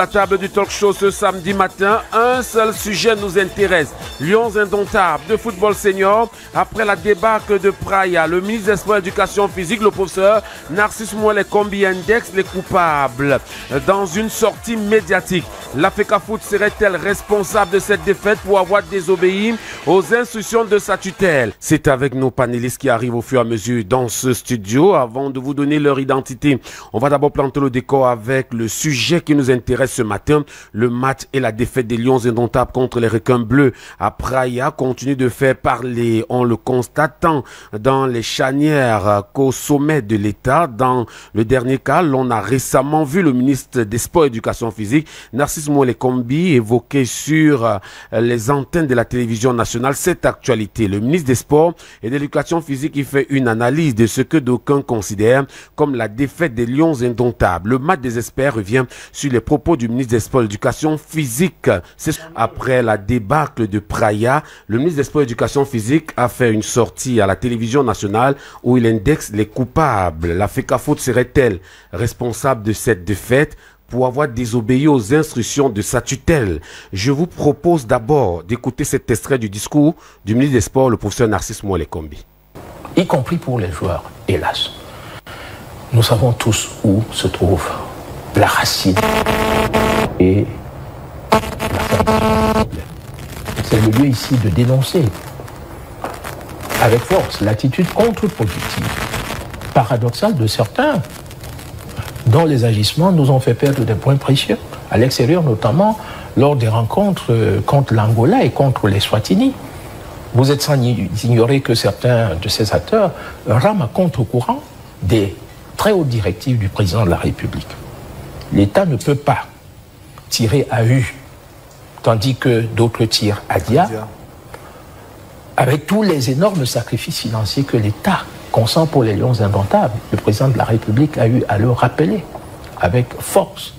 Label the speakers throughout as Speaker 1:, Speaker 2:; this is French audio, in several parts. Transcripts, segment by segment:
Speaker 1: La table du talk show ce samedi matin, un seul sujet nous intéresse. Lions indomptables de football senior. Après la débâcle de Praia, le ministre des Sports et Éducation physique, le professeur Narcisse Mouelé-Kombi indexe les coupables. Dans une sortie médiatique, la FECAFOOT serait-elle responsable de cette défaite pour avoir désobéi aux instructions de sa tutelle? C'est avec nos panélistes qui arrivent au fur et à mesure dans ce studio. Avant de vous donner leur identité, on va d'abord planter le décor avec le sujet qui nous intéresse ce matin. Le match et la défaite des Lions indomptables contre les requins bleus à Praia continue de faire parler. On le constate tant dans les charnières qu'au sommet de l'État. Dans le dernier cas, l'on a récemment vu le ministre des Sports et Éducation physique, Narcisse Mouelé-Kombi, évoquer sur les antennes de la télévision nationale cette actualité. Le ministre des Sports et de l'Éducation physique il fait une analyse de ce que d'aucuns considèrent comme la défaite des Lions indomptables. Le match des experts revient sur les propos du ministre des Sports et de l'Éducation physique. Après la débâcle de Praia, le ministre des Sports et de l'Éducation physique a fait une sortie à la télévision nationale où il indexe les coupables. La FECAFOOT serait-elle responsable de cette défaite pour avoir désobéi aux instructions de sa tutelle? Je vous propose d'abord d'écouter cet extrait du discours du ministre des Sports, le professeur Narcisse Mouelé-Kombi.
Speaker 2: Y compris pour les joueurs, hélas. Nous savons tous où se trouve la racine et la forme. C'est le lieu ici de dénoncer avec force l'attitude contre-productive, paradoxale de certains, dont les agissements nous ont fait perdre des points précieux, à l'extérieur notamment lors des rencontres contre l'Angola et contre les Swatini. Vous êtes sans ignorer que certains de ces acteurs rament à contre-courant des très hautes directives du président de la République. L'État ne peut pas tirer à U, tandis que d'autres tirent à dia, avec tous les énormes sacrifices financiers que l'État consent pour les Lions indomptables. Le président de la République a eu à le rappeler avec force.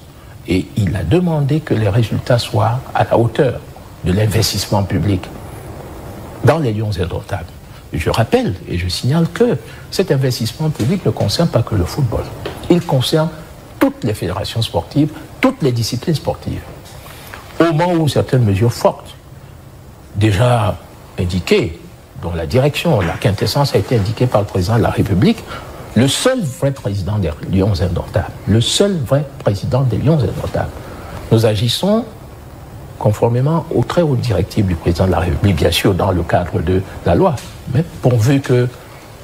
Speaker 2: Et il a demandé que les résultats soient à la hauteur de l'investissement public dans les Lions indomptables. Je rappelle et je signale que cet investissement public ne concerne pas que le football. Il concerne toutes les fédérations sportives, toutes les disciplines sportives. Au moment où certaines mesures fortes, déjà indiquées, dont la direction, la quintessence a été indiquée par le président de la République, le seul vrai président des Lions indomptables, le seul vrai président des Lions indomptables, nous agissons conformément aux très hautes directives du président de la République, bien sûr dans le cadre de la loi, mais pourvu que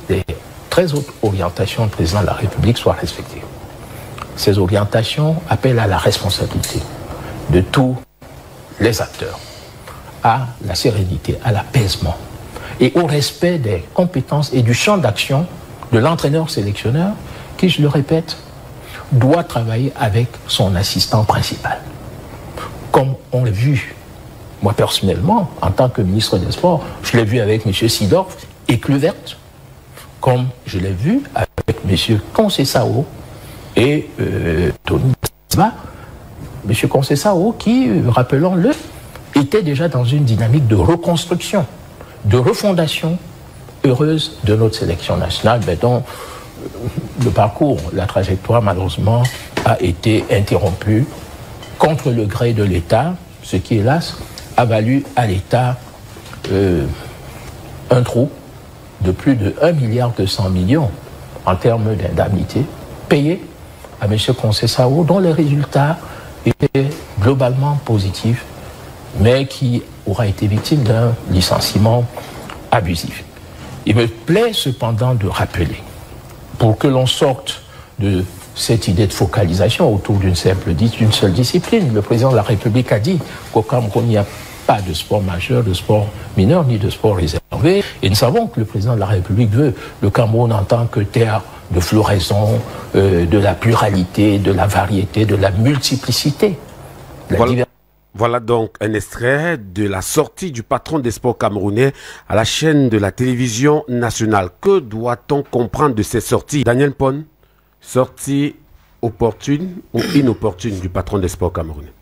Speaker 2: les très hautes orientations du président de la République soient respectées. Ces orientations appellent à la responsabilité de tous les acteurs, à la sérénité, à l'apaisement et au respect des compétences et du champ d'action de l'entraîneur-sélectionneur qui, je le répète, doit travailler avec son assistant principal. Comme on l'a vu, moi personnellement, en tant que ministre des Sports, je l'ai vu avec M. Sidorf et Kluivert, comme je l'ai vu avec M. Conceição et Tony Sba. M. Conceição qui, rappelons-le, était déjà dans une dynamique de reconstruction, de refondation heureuse de notre sélection nationale, mais dont le parcours, la trajectoire, malheureusement, a été interrompue contre le gré de l'État, ce qui, hélas, a valu à l'État un trou de plus de 1,2 milliard en termes d'indemnité payée à M. Conceição, dont les résultats étaient globalement positifs, mais qui aura été victime d'un licenciement abusif. Il me plaît cependant de rappeler, pour que l'on sorte de cette idée de focalisation autour d'une seule discipline, le président de la République a dit qu'au Cameroun, il n'y a pas de sport majeur, de sport mineur, ni de sport réservé. Et nous savons que le président de la République veut le Cameroun en tant que terre de floraison, de la pluralité, de la variété, de la multiplicité.
Speaker 1: Voilà donc un extrait de la sortie du patron des sports camerounais à la chaîne de la télévision nationale. Que doit-on comprendre de cette sortie? Daniel Pon, sortie opportune ou inopportune du patron des sports camerounais?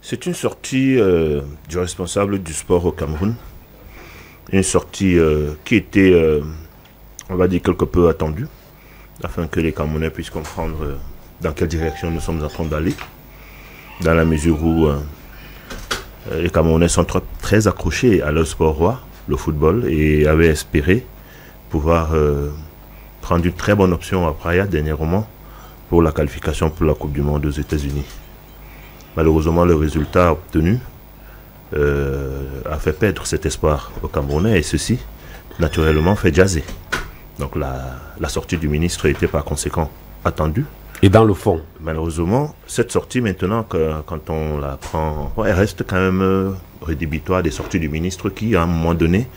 Speaker 3: C'est une sortie du responsable du sport au Cameroun. Une sortie qui était, on va dire, quelque peu attendue, afin que les Camerounais puissent comprendre dans quelle direction nous sommes en train d'aller. dans la mesure où les Camerounais sont très accrochés à leur sport roi, le football, et avaient espéré pouvoir prendre une très bonne option à Praia dernièrement pour la qualification pour la Coupe du Monde aux États-Unis. Malheureusement, le résultat obtenu a fait perdre cet espoir aux Camerounais, et ceci, naturellement, fait jaser. Donc la sortie du ministre était par conséquent attendue.
Speaker 1: Et dans le fond,
Speaker 3: malheureusement, cette sortie maintenant, quand on la prend, elle reste quand même rédhibitoire des sorties du ministre qui, à un moment donné,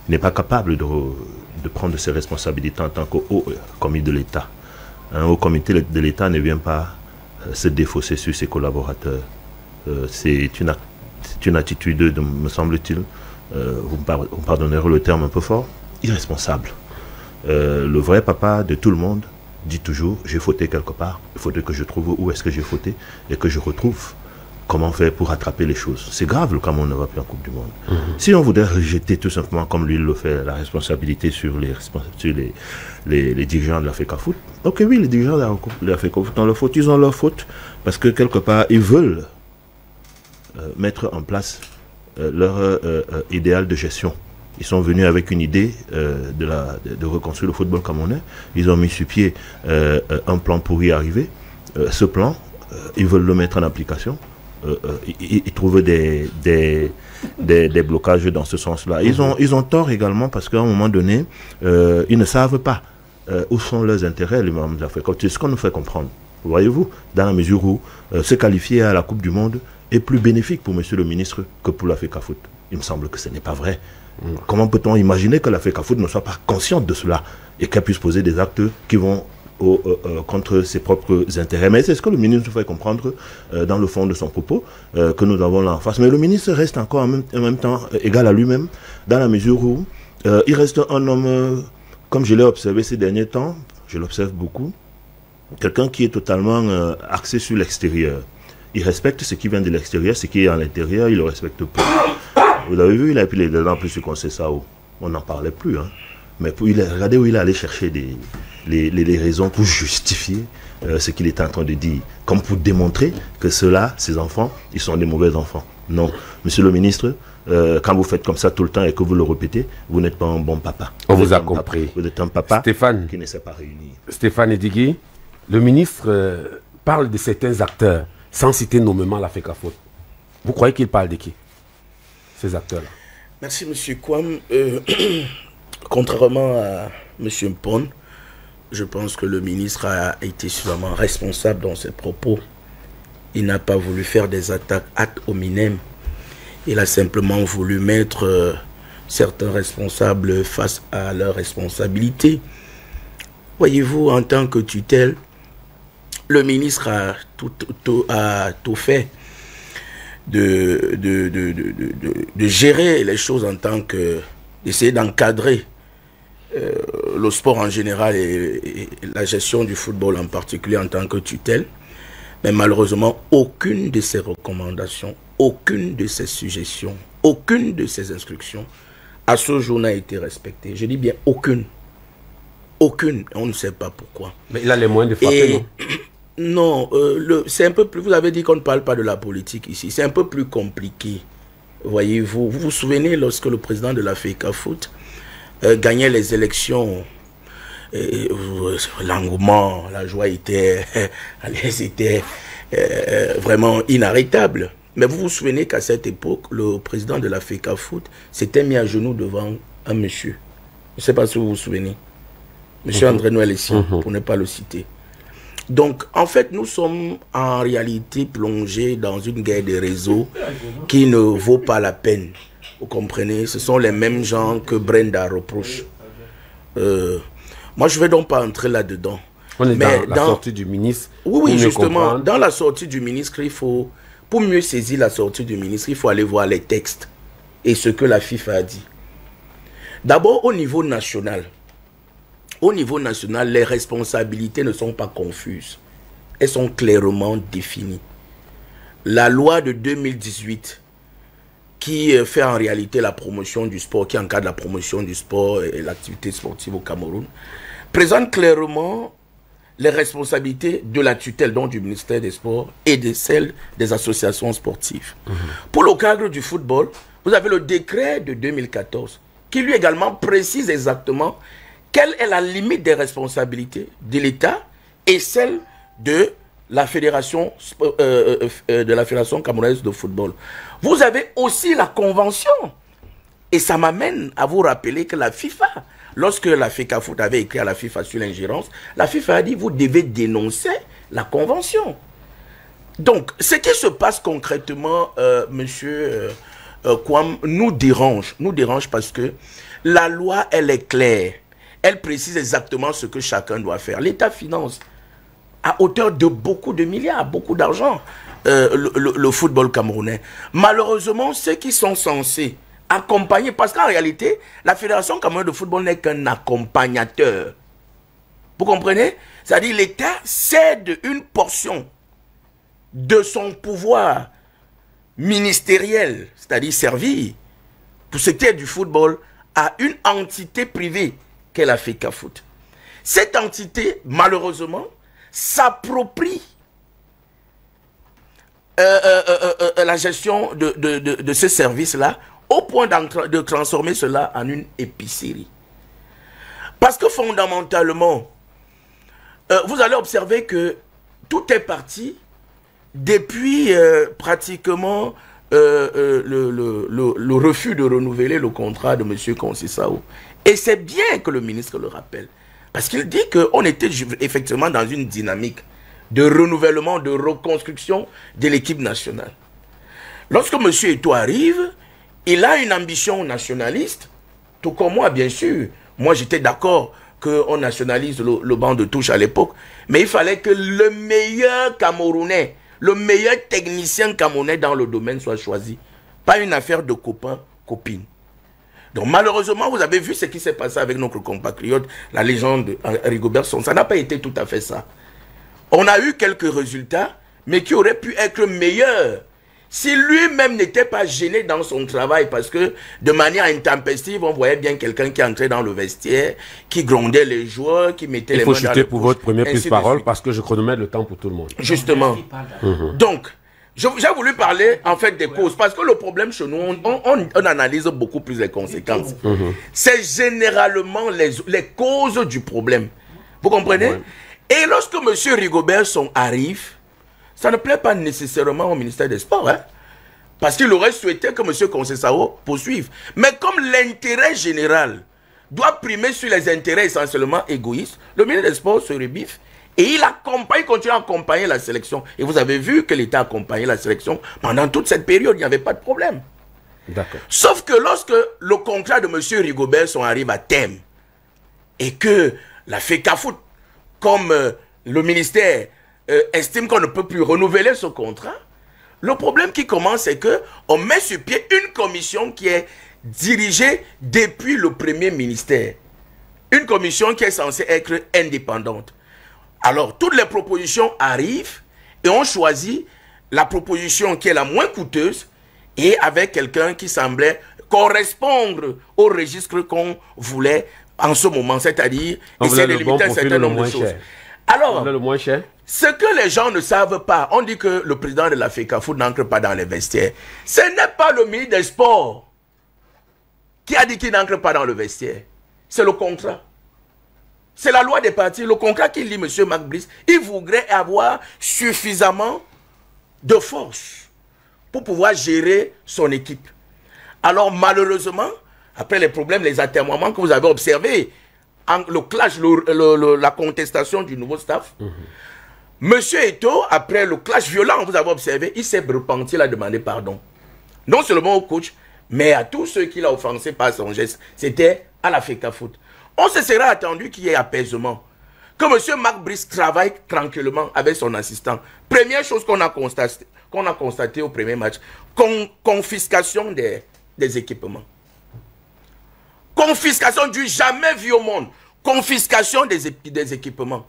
Speaker 3: n'est pas capable de prendre ses responsabilités en tant que haut comité de l'État. Un haut comité de l'État ne vient pas se défausser sur ses collaborateurs. C'est une attitude, me semble-t-il, vous me pardonnerez le terme un peu fort, irresponsable. Le vrai papa de tout le monde dit toujours, j'ai fauté quelque part, il faudrait que je trouve où est-ce que j'ai fauté et que je retrouve comment faire pour rattraper les choses. C'est grave le Cameroun ne va plus en Coupe du Monde. Si on voudrait rejeter tout simplement, comme lui le fait, la responsabilité sur les dirigeants de la FECAFOOT, ok oui, les dirigeants de la FECAFOOT ont leur faute, ils ont leur faute, parce que quelque part, ils veulent mettre en place leur idéal de gestion. Ils sont venus avec une idée de reconstruire le football camerounais. Ils ont mis sur pied un plan pour y arriver. Ce plan, ils veulent le mettre en application. Ils trouvent des blocages dans ce sens-là. Ils ont tort également parce qu'à un moment donné, ils ne savent pas où sont leurs intérêts, les membres de la FECAFOOT. C'est ce qu'on nous fait comprendre. Voyez-vous, dans la mesure où se qualifier à la Coupe du Monde est plus bénéfique pour monsieur le ministre que pour la FECAFOOT. Il me semble que ce n'est pas vrai. Comment peut-on imaginer que la FECAFOOT ne soit pas consciente de cela et qu'elle puisse poser des actes qui vont contre ses propres intérêts? Mais c'est ce que le ministre nous fait comprendre dans le fond de son propos que nous avons là en face. Mais le ministre reste encore en même temps égal à lui-même dans la mesure où il reste un homme, comme je l'ai observé ces derniers temps, je l'observe beaucoup, quelqu'un qui est totalement axé sur l'extérieur. Il respecte ce qui vient de l'extérieur, ce qui est à l'intérieur, il le respecte peu. Vous avez vu, il a pris les dents plus sur Conceição. On n'en parlait plus. Hein. Mais regardez où il est allé chercher les raisons pour justifier ce qu'il était en train de dire. Comme pour démontrer que ceux-là, ces enfants, ils sont des mauvais enfants. Non. Monsieur le ministre, quand vous faites comme ça tout le temps et que vous le répétez, vous n'êtes pas un bon papa.
Speaker 1: On vous a compris.
Speaker 3: Vous êtes un papa
Speaker 1: Stéphane,
Speaker 3: qui ne sait pas réunir.
Speaker 1: Stéphane Edigui, le ministre parle de certains acteurs sans citer nommément la FECAFOOT. Vous croyez qu'il parle de qui, ces acteurs-là?
Speaker 4: Merci, M. Kwam. Contrairement à M. Mpon, je pense que le ministre a été suffisamment responsable dans ses propos. Il n'a pas voulu faire des attaques ad hominem. Il a simplement voulu mettre certains responsables face à leurs responsabilités. Voyez-vous, en tant que tutelle, le ministre a tout fait de gérer les choses en tant que d'essayer d'encadrer le sport en général et la gestion du football en particulier en tant que tutelle. Mais malheureusement, aucune de ces recommandations, aucune de ces suggestions, aucune de ces instructions à ce jour n'a été respectée. Je dis bien aucune. Aucune. On ne sait pas pourquoi.
Speaker 1: Mais il a les moyens de frapper, non?
Speaker 4: Non, c'est un peu plus... Vous avez dit qu'on ne parle pas de la politique ici. C'est un peu plus compliqué. Voyez-vous, vous vous souvenez lorsque le président de la FECAFOOT gagnait les élections, l'engouement, la joie était, c'était vraiment inarrêtable. Mais vous vous souvenez qu'à cette époque, le président de la FECAFOOT s'était mis à genoux devant un monsieur. Je ne sais pas si vous vous souvenez. Monsieur André Noël Essien, pour ne pas le citer. Donc, en fait, nous sommes en réalité plongés dans une guerre des réseaux qui ne vaut pas la peine. Vous comprenez? Ce sont les mêmes gens que Brenda reproche. Moi, je ne vais donc pas entrer là-dedans.
Speaker 1: On est dans la sortie du ministre.
Speaker 4: Oui, justement, dans la sortie du ministre, il faut, pour mieux saisir la sortie du ministre, il faut aller voir les textes et ce que la FIFA a dit. D'abord, au niveau national, les responsabilités ne sont pas confuses. Elles sont clairement définies. La loi de 2018, qui fait en réalité la promotion du sport, qui encadre la promotion du sport et l'activité sportive au Cameroun, présente clairement les responsabilités de la tutelle donc du ministère des Sports et de celles des associations sportives. Pour le cadre du football, vous avez le décret de 2014 qui lui également précise exactement quelle est la limite des responsabilités de l'État et celle de la fédération camerounaise de football. Vous avez aussi la convention. Et ça m'amène à vous rappeler que la FIFA, lorsque la FECAFOOT avait écrit à la FIFA sur l'ingérence, la FIFA a dit vous devez dénoncer la convention. Donc, ce qui se passe concrètement, monsieur Kwam, nous dérange parce que la loi, elle est claire. Elle précise exactement ce que chacun doit faire. L'État finance à hauteur de beaucoup de milliards, beaucoup d'argent, le football camerounais. Malheureusement, ceux qui sont censés accompagner, parce qu'en réalité, la Fédération camerounaise de football n'est qu'un accompagnateur. Vous comprenez? C'est-à-dire l'État cède une portion de son pouvoir ministériel, c'est-à-dire servir pour ce qui est du football, à une entité privée qu'est la FECAFOOT. Cette entité, malheureusement, s'approprie la gestion de ce service-là au point de transformer cela en une épicerie. Parce que fondamentalement, vous allez observer que tout est parti depuis pratiquement le refus de renouveler le contrat de M. Conceição. Et c'est bien que le ministre le rappelle. Parce qu'il dit qu'on était effectivement dans une dynamique de renouvellement, de reconstruction de l'équipe nationale. Lorsque M. Eto'o arrive, il a une ambition nationaliste, tout comme moi, bien sûr. Moi, j'étais d'accord qu'on nationalise le banc de touche à l'époque. Mais il fallait que le meilleur Camerounais, le meilleur technicien camerounais dans le domaine soit choisi. Pas une affaire de copains, copines. Donc malheureusement, vous avez vu ce qui s'est passé avec notre compatriote, la légende Rigobert Song. Ça n'a pas été tout à fait ça. On a eu quelques résultats, mais qui auraient pu être meilleurs si lui-même n'était pas gêné dans son travail, parce que de manière intempestive, on voyait bien quelqu'un qui entrait dans le vestiaire, qui grondait les joueurs, qui mettait les mains dans le poche.
Speaker 1: Il faut chuter pour votre première prise de parole, parce que je chronomètre le temps pour tout le monde.
Speaker 4: Justement. Donc, j'ai voulu parler en fait des causes, parce que le problème chez nous, on analyse beaucoup plus les conséquences. C'est généralement les causes du problème. Vous comprenez? Et lorsque M. Rigobert Song arrive, ça ne plaît pas nécessairement au ministère des Sports, hein? Parce qu'il aurait souhaité que M. Conceição poursuive. Mais comme l'intérêt général doit primer sur les intérêts essentiellement égoïstes, le ministre des Sports se rebiffe et il continue à accompagner la sélection. Et vous avez vu que l'État a accompagné la sélection pendant toute cette période, il n'y avait pas de problème.
Speaker 1: D'accord.
Speaker 4: Sauf que lorsque le contrat de M. Rigobert Song arrive à terme et que la FECAFOOT, comme le ministère, estime qu'on ne peut plus renouveler ce contrat, le problème qui commence, c'est qu'on met sur pied une commission qui est dirigée depuis le premier ministère. Une commission qui est censée être indépendante. Alors, toutes les propositions arrivent et on choisit la proposition qui est la moins coûteuse et avec quelqu'un qui semblait correspondre au registre qu'on voulait en ce moment, c'est-à-dire essayer de limiter un certain nombre de choses. Alors,
Speaker 1: le moins cher.
Speaker 4: Ce que les gens ne savent pas, on dit que le président de la FECAFOOT n'entre pas dans les vestiaires. Ce n'est pas le ministre des Sports qui a dit qu'il n'entre pas dans le vestiaire. C'est le contrat. C'est la loi des partis. Le contrat qu'il lit, M. Mac Brice, il voudrait avoir suffisamment de force pour pouvoir gérer son équipe. Alors malheureusement, après les problèmes, les atermoiements que vous avez observés, le clash, la contestation du nouveau staff, Monsieur Eto'o, après le clash violent, vous avez observé, il s'est repenti, il a demandé pardon. Non seulement au coach, mais à tous ceux qui l'ont offensé par son geste. C'était à la FECAFOOT. On se serait attendu qu'il y ait apaisement. Que monsieur Mac Brice travaille tranquillement avec son assistant. Première chose qu'on a constaté au premier match, confiscation des équipements. Confiscation du jamais vu au monde. Confiscation des équipements.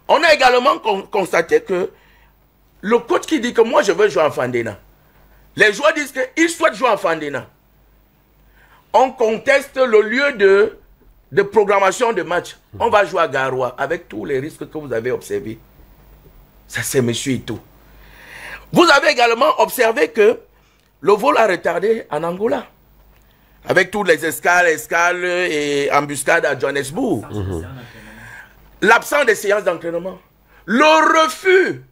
Speaker 4: On a également constaté que le coach qui dit que moi je veux jouer en Fandena, les joueurs disent qu'ils souhaitent jouer en Fandena. On conteste le lieu de programmation de match. On va jouer à Garoua avec tous les risques que vous avez observés. Ça, c'est monsieur et tout. Vous avez également observé que le vol a retardé en Angola. Avec toutes les escales et embuscades à Johannesburg. L'absence de séances d'entraînement. Le refus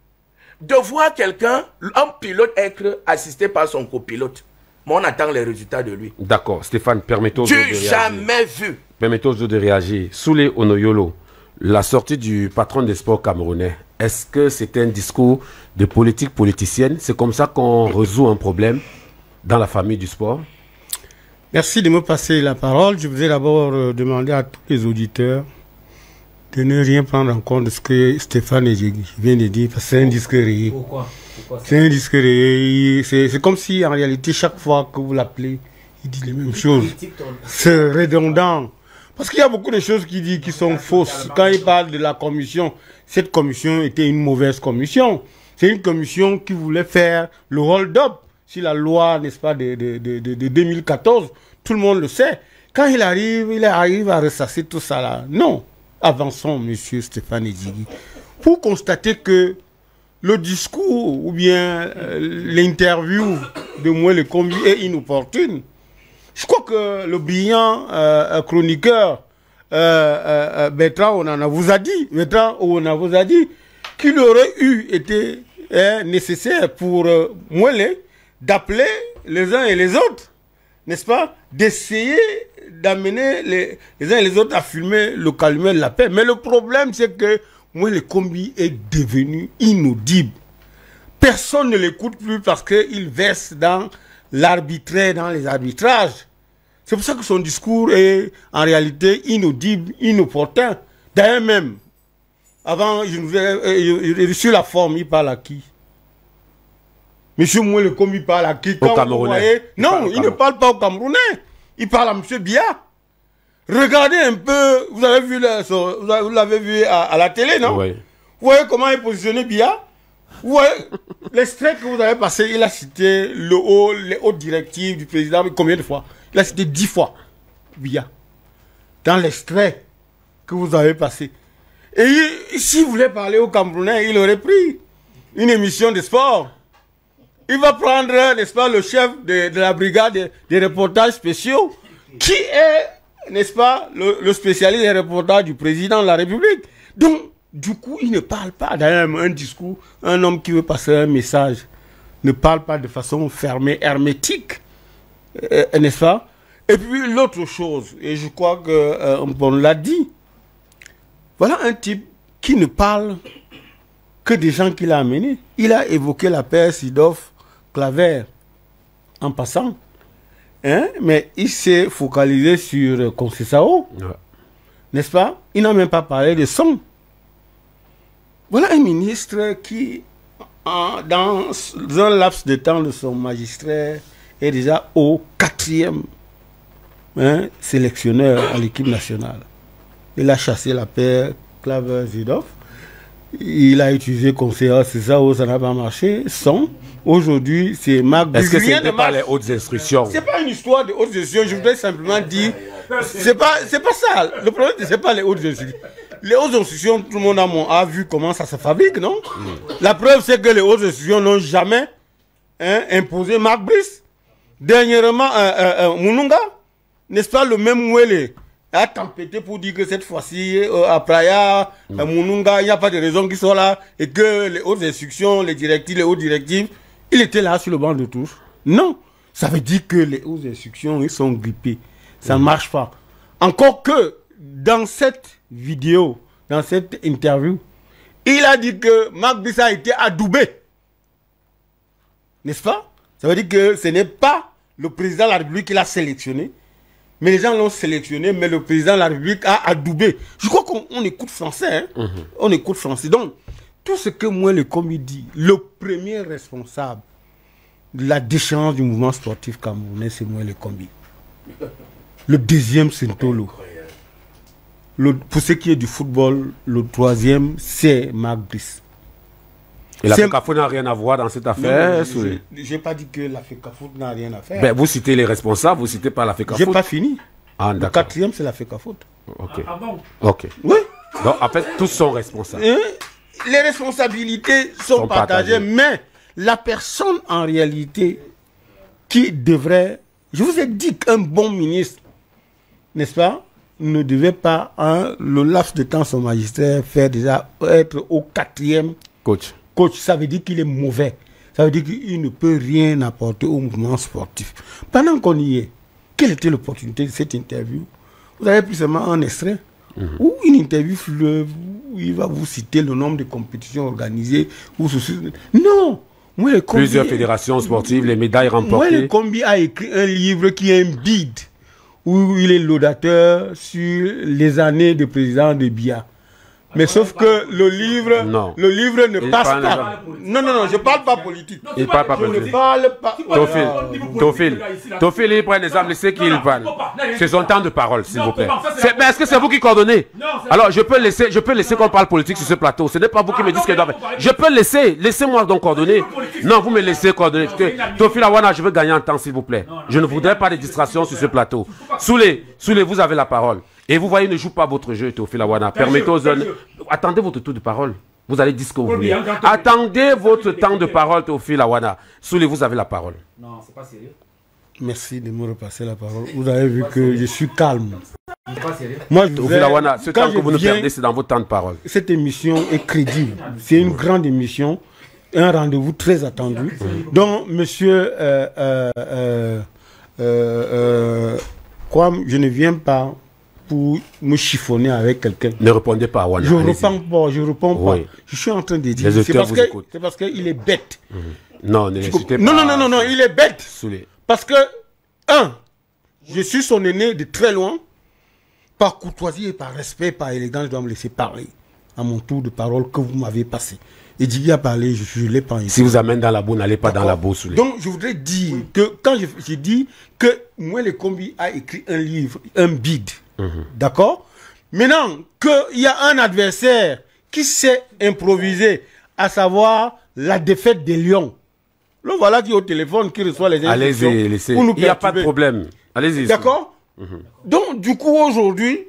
Speaker 4: de voir quelqu'un, un pilote, être assisté par son copilote. Mais on attend les résultats de lui.
Speaker 1: D'accord, Stéphane, permettons-nous de réagir.
Speaker 4: Jamais vu.
Speaker 1: Permettons-nous de réagir. Soulé Onoyolo, la sortie du patron des sports camerounais, est-ce que c'est un discours de politique politicienne? C'est comme ça qu'on résout un problème dans la famille du sport?
Speaker 5: Merci de me passer la parole. Je voudrais d'abord demander à tous les auditeurs de ne rien prendre en compte de ce que Stéphane vient de dire, parce que c'est un disque rayé.
Speaker 2: Pourquoi?
Speaker 5: C'est un disque rayé. C'est comme si, en réalité, chaque fois que vous l'appelez, il dit les mêmes choses. C'est redondant. Parce qu'il y a beaucoup de choses qu'il dit qui sont fausses. Quand il parle de la commission, cette commission était une mauvaise commission. C'est une commission qui voulait faire le hold-up sur la loi, n'est-ce pas, de 2014. Tout le monde le sait. Quand il arrive à ressasser tout ça là. Non. Avançons, monsieur Stéphane Edjigui, pour constater que le discours ou bien l'interview de Mouele Kombi est inopportune. Je crois que le brillant chroniqueur Bertrand Onana vous a dit, qu'il aurait été nécessaire pour Mouele d'appeler les uns et les autres, n'est-ce pas, d'essayer d'amener les uns et les autres à filmer le calumet de la paix. Mais le problème, c'est que Mouele Kombi est devenu inaudible. Personne ne l'écoute plus parce qu'il verse dans l'arbitraire, dans les arbitrages. C'est pour ça que son discours est en réalité inaudible, inopportun. D'ailleurs même, avant, sur la forme, il parle à qui? Monsieur Mouele Kombi parle à qui?
Speaker 1: Au Camerounais.
Speaker 5: Non, il ne parle pas au Camerounais. Il parle à monsieur Biya. Regardez un peu, vous l'avez vu à la télé, non? Oui. Vous voyez comment est positionné Biya? Vous voyez l'extrait que vous avez passé, il a cité les hautes directives du président, combien de fois? Il a cité 10 fois Biya. Dans l'extrait que vous avez passé. Et s'il voulait parler au Camerounais, il aurait pris une émission de sport. Il va prendre, n'est-ce pas, le chef de la brigade des reportages spéciaux, qui est, n'est-ce pas, le spécialiste des reportages du président de la République. Donc, du coup, il ne parle pas. D'ailleurs, un discours, un homme qui veut passer un message, ne parle pas de façon fermée, hermétique, n'est-ce pas? Et puis, l'autre chose, et je crois qu'on l'a dit, voilà un type qui ne parle que des gens qu'il a amenés. Il a évoqué la paix Sidov-Claver en passant, hein? Mais il s'est focalisé sur Conceição, n'est-ce pas? Il n'a même pas parlé de son. Voilà un ministre qui, dans un laps de temps de son magistère, est déjà au 4e sélectionneur à l'équipe nationale. Il a chassé la paix Claver-Sidov. Il a utilisé Conceição, c'est ça où ça n'a pas marché. Son, aujourd'hui, c'est Marc.
Speaker 1: Est-ce que ce n'est pas les hautes instructions?
Speaker 5: C'est pas une histoire de hautes instructions, je voudrais simplement dire. C'est pas ça. Le problème, c'est pas les hautes instructions. Les hautes instructions, tout le monde a vu comment ça se fabrique, non? La preuve, c'est que les hautes instructions n'ont jamais imposé Marc Brice. Dernièrement, Mununga, n'est-ce pas, le même Mouele a tempêté pour dire que cette fois-ci, à Praia, à Mununga, il n'y a pas de raison qu'ils soient là et que les hautes instructions, les directives, les hautes directives, il était là sur le banc de touche. Non, ça veut dire que les hautes instructions, ils sont grippés. Ça ne marche pas. Encore que dans cette vidéo, dans cette interview, il a dit que Marc Brice a été adoubé. N'est-ce pas? Ça veut dire que ce n'est pas le président de la République qui l'a sélectionné. Mais les gens l'ont sélectionné, mais le président de la République a adoubé. Je crois qu'on écoute français. Hein? On écoute français. Donc, tout ce que Mouele Kombi dit, le premier responsable de la déchéance du mouvement sportif camerounais, c'est Mouele Kombi. Le deuxième, c'est Ntolo. Pour ce qui est du football, le troisième, c'est Marc Brice.
Speaker 1: Et la FECAFOOT n'a rien à voir dans cette affaire?
Speaker 5: Je n'ai pas dit que la FECAFOOT n'a rien à faire.
Speaker 1: Ben, vous citez les responsables, vous ne citez pas la FECAFOOT.
Speaker 5: Je n'ai pas fini.
Speaker 1: Ah,
Speaker 5: le quatrième, c'est la FECAFOOT.
Speaker 1: Ok.
Speaker 6: Ah bon?
Speaker 1: Ok.
Speaker 5: Oui.
Speaker 1: Donc, en fait, tous sont responsables.
Speaker 5: Les responsabilités sont partagées, mais la personne en réalité qui devrait... Je vous ai dit qu'un bon ministre, n'est-ce pas, ne devait pas, le laps de temps son magistère, faire déjà être au 4e
Speaker 1: coach.
Speaker 5: Ça veut dire qu'il est mauvais. Ça veut dire qu'il ne peut rien apporter au mouvement sportif. Pendant qu'on y est, quelle était l'opportunité de cette interview? Vous avez plus seulement un extrait ou une interview fleuve où il va vous citer le nombre de compétitions organisées. Non! Moi,
Speaker 1: Plusieurs fédérations sportives, les médailles remportées.
Speaker 5: Moi, le Combi a écrit un livre qui est un bide, où il est laudateur sur les années de président de Biya. Mais sauf que le livre ne passe pas. Non, je parle pas politique.
Speaker 1: Il parle pas politique.
Speaker 5: Je ne parle pas.
Speaker 1: Tofil, il prend l'exemple, il sait qu'il parle. C'est son temps de parole, s'il vous plaît. Mais est-ce que c'est vous qui coordonnez? Alors, je peux laisser qu'on parle politique sur ce plateau. Ce n'est pas vous qui me dites ce que je dois faire. Je peux laisser. Laissez-moi donc coordonner. Non, vous me laissez coordonner. Tofil Awana, je veux gagner en temps, s'il vous plaît. Je ne voudrais pas de distractions sur ce plateau. Soulé, vous avez la parole. Et vous voyez, ne joue pas votre jeu, Théophile Awana. Permettez aux jeunes. Attendez votre tour de parole. Vous allez dire ce que vous voulez. Attendez votre temps de parole, Théophile Awana. Soulé, vous avez la parole.
Speaker 6: Non, c'est pas sérieux.
Speaker 5: Merci de me repasser la parole. Vous avez vu que je suis calme.
Speaker 6: C'est pas sérieux.
Speaker 5: Moi,
Speaker 1: Théophile Awana, ce temps que vous nous perdez, c'est dans votre temps de parole.
Speaker 5: Cette émission est crédible. C'est une grande émission. Un rendez-vous très attendu. Donc, monsieur, je ne viens pas pour me chiffonner avec quelqu'un.
Speaker 1: Ne répondez pas à Awana.
Speaker 5: Je ne réponds pas.
Speaker 1: Oui.
Speaker 5: Je suis en train de dire. C'est parce qu'il est bête.
Speaker 1: Non, ne l'insultez pas.
Speaker 5: Non, il est bête.
Speaker 1: Soulé.
Speaker 5: Parce que, je suis son aîné de très loin. Par courtoisie et par respect, par élégance, je dois me laisser parler à mon tour de parole que vous m'avez passé. Et Djigui a parlé, je ne l'ai pas.
Speaker 1: Si vous amène dans la boue, n'allez pas dans la boue, Soulé.
Speaker 5: Donc, je voudrais dire que quand j'ai dit que moi, le Combi a écrit un livre, un bide. D'accord? Maintenant, qu'il y a un adversaire qui s'est improvisé, à savoir la défaite des Lions. Le voilà qui est au téléphone, qui reçoit les instructions.
Speaker 1: Allez-y, laissez. Il n'y a pas de problème. Allez-y.
Speaker 5: D'accord? Donc, du coup, aujourd'hui,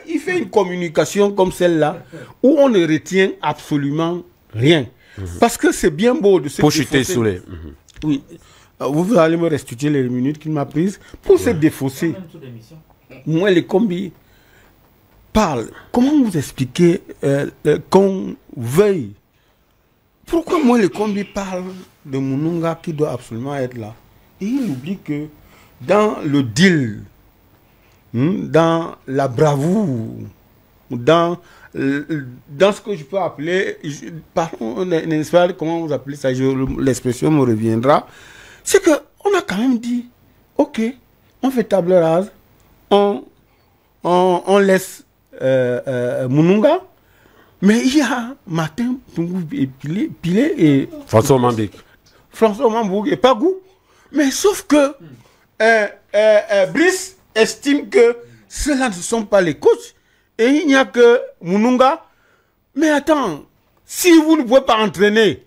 Speaker 5: il fait une communication comme celle-là, où on ne retient absolument rien. Parce que c'est bien beau de se
Speaker 1: pour chuter Soulé.
Speaker 5: Oui. Vous allez me restituer les minutes qu'il m'a prises pour se défausser. Moi, les Combi parlent. Comment vous expliquer qu'on veuille? Pourquoi moi, les Combi parlent de Mununga qui doit absolument être là? Et il oublie que dans le deal, dans la bravoure, dans ce que je peux appeler, n'est-ce pas, comment vous appelez ça, l'expression me reviendra, c'est qu'on a quand même dit, ok, on fait table rase, on laisse Mununga, mais il y a Martin Pilé et
Speaker 1: François
Speaker 5: Mambouk et Pagou. Mais sauf que Brice estime que ceux-là ne sont pas les coachs et il n'y a que Mununga. Mais attends, si vous ne pouvez pas entraîner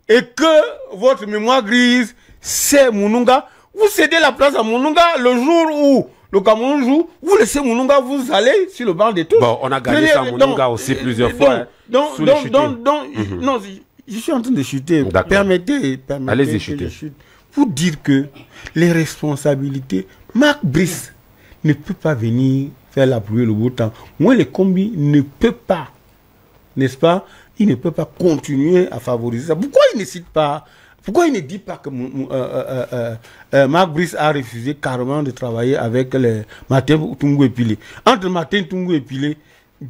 Speaker 5: et que votre mémoire grise, c'est Mununga, vous cédez la place à Mununga le jour où le Cameroun joue, vous laissez Mununga, vous allez sur le banc des touches.
Speaker 1: Bon, on a gagné ça Mununga aussi plusieurs fois. Non,
Speaker 5: je suis en train de chuter. Permettez
Speaker 1: allez-y chuter.
Speaker 5: Pour dire que les responsabilités, Marc Brice ne peut pas venir faire la pluie le beau temps. Moi, le Combi ne peut pas, n'est-ce pas? Il ne peut pas continuer à favoriser ça. Pourquoi il ne cite pas? Pourquoi il ne dit pas que Marc Brice a refusé carrément de travailler avec Martin Tungu Epilé? Entre Martin Tungu Epilé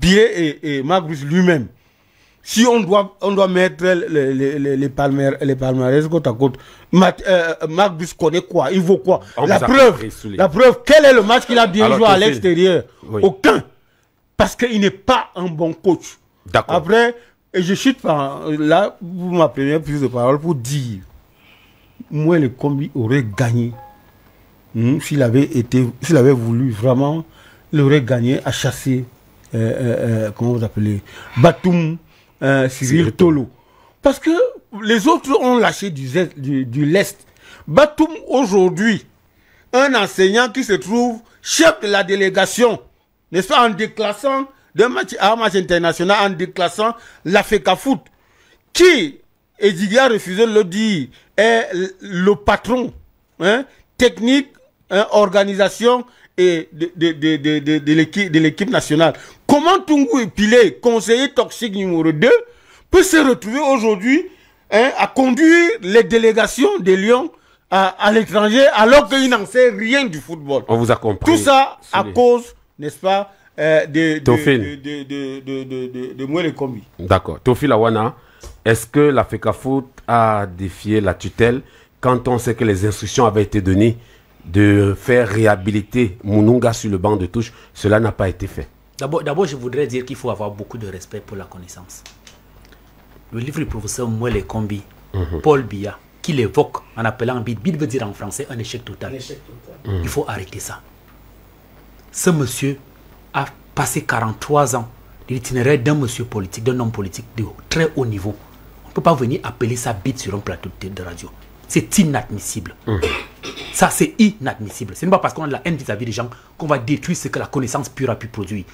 Speaker 5: et Marc Brice lui-même, si on doit mettre les palmarès côte à côte, Marc Brice connaît quoi? Il vaut quoi? La preuve, quel est le match qu'il a bien joué à l'extérieur? Oui. Aucun. Parce qu'il n'est pas un bon coach.
Speaker 1: D'accord.
Speaker 5: Après, et je chute par là, pour ma première prise de parole, pour dire, moi, le Combi aurait gagné. S'il avait voulu vraiment, il aurait gagné à chasser, comment vous appelez, Batum, Cyril Tolo. Parce que les autres ont lâché du lest. Batum, aujourd'hui, un enseignant qui se trouve chef de la délégation n'est-ce pas, en déclassant d'un match à un match international, en déclassant la FECAFOOT, qui, Edigi a refusé de le dire, est le patron technique, organisation et de l'équipe nationale. Comment Tungu Epile, conseiller toxique numéro 2, peut se retrouver aujourd'hui à conduire les délégations des Lions à l'étranger alors qu'il n'en sait rien du football?
Speaker 1: On vous a compris.
Speaker 5: Tout ça à cause, n'est-ce pas, de Mwele Kombi.
Speaker 1: D'accord. Tofil Awana, est-ce que la FECAFOOT a défié la tutelle quand on sait que les instructions avaient été données de faire réhabiliter Moununga sur le banc de touche? Cela n'a pas été fait.
Speaker 7: D'abord, je voudrais dire qu'il faut avoir beaucoup de respect pour la connaissance. Le livre du professeur Mwele Kombi, Paul Biya, qui l'évoque en appelant bid. Bid veut dire en français un échec total. Il faut arrêter ça. Ce monsieur a passé 43 ans de l'itinéraire d'un monsieur politique, d'un homme politique de très haut niveau. On ne peut pas venir appeler ça bid sur un plateau de radio. C'est inadmissible. Ça, c'est inadmissible. Ce n'est pas parce qu'on a la haine vis-à-vis des gens qu'on va détruire ce que la connaissance pure a pu produire.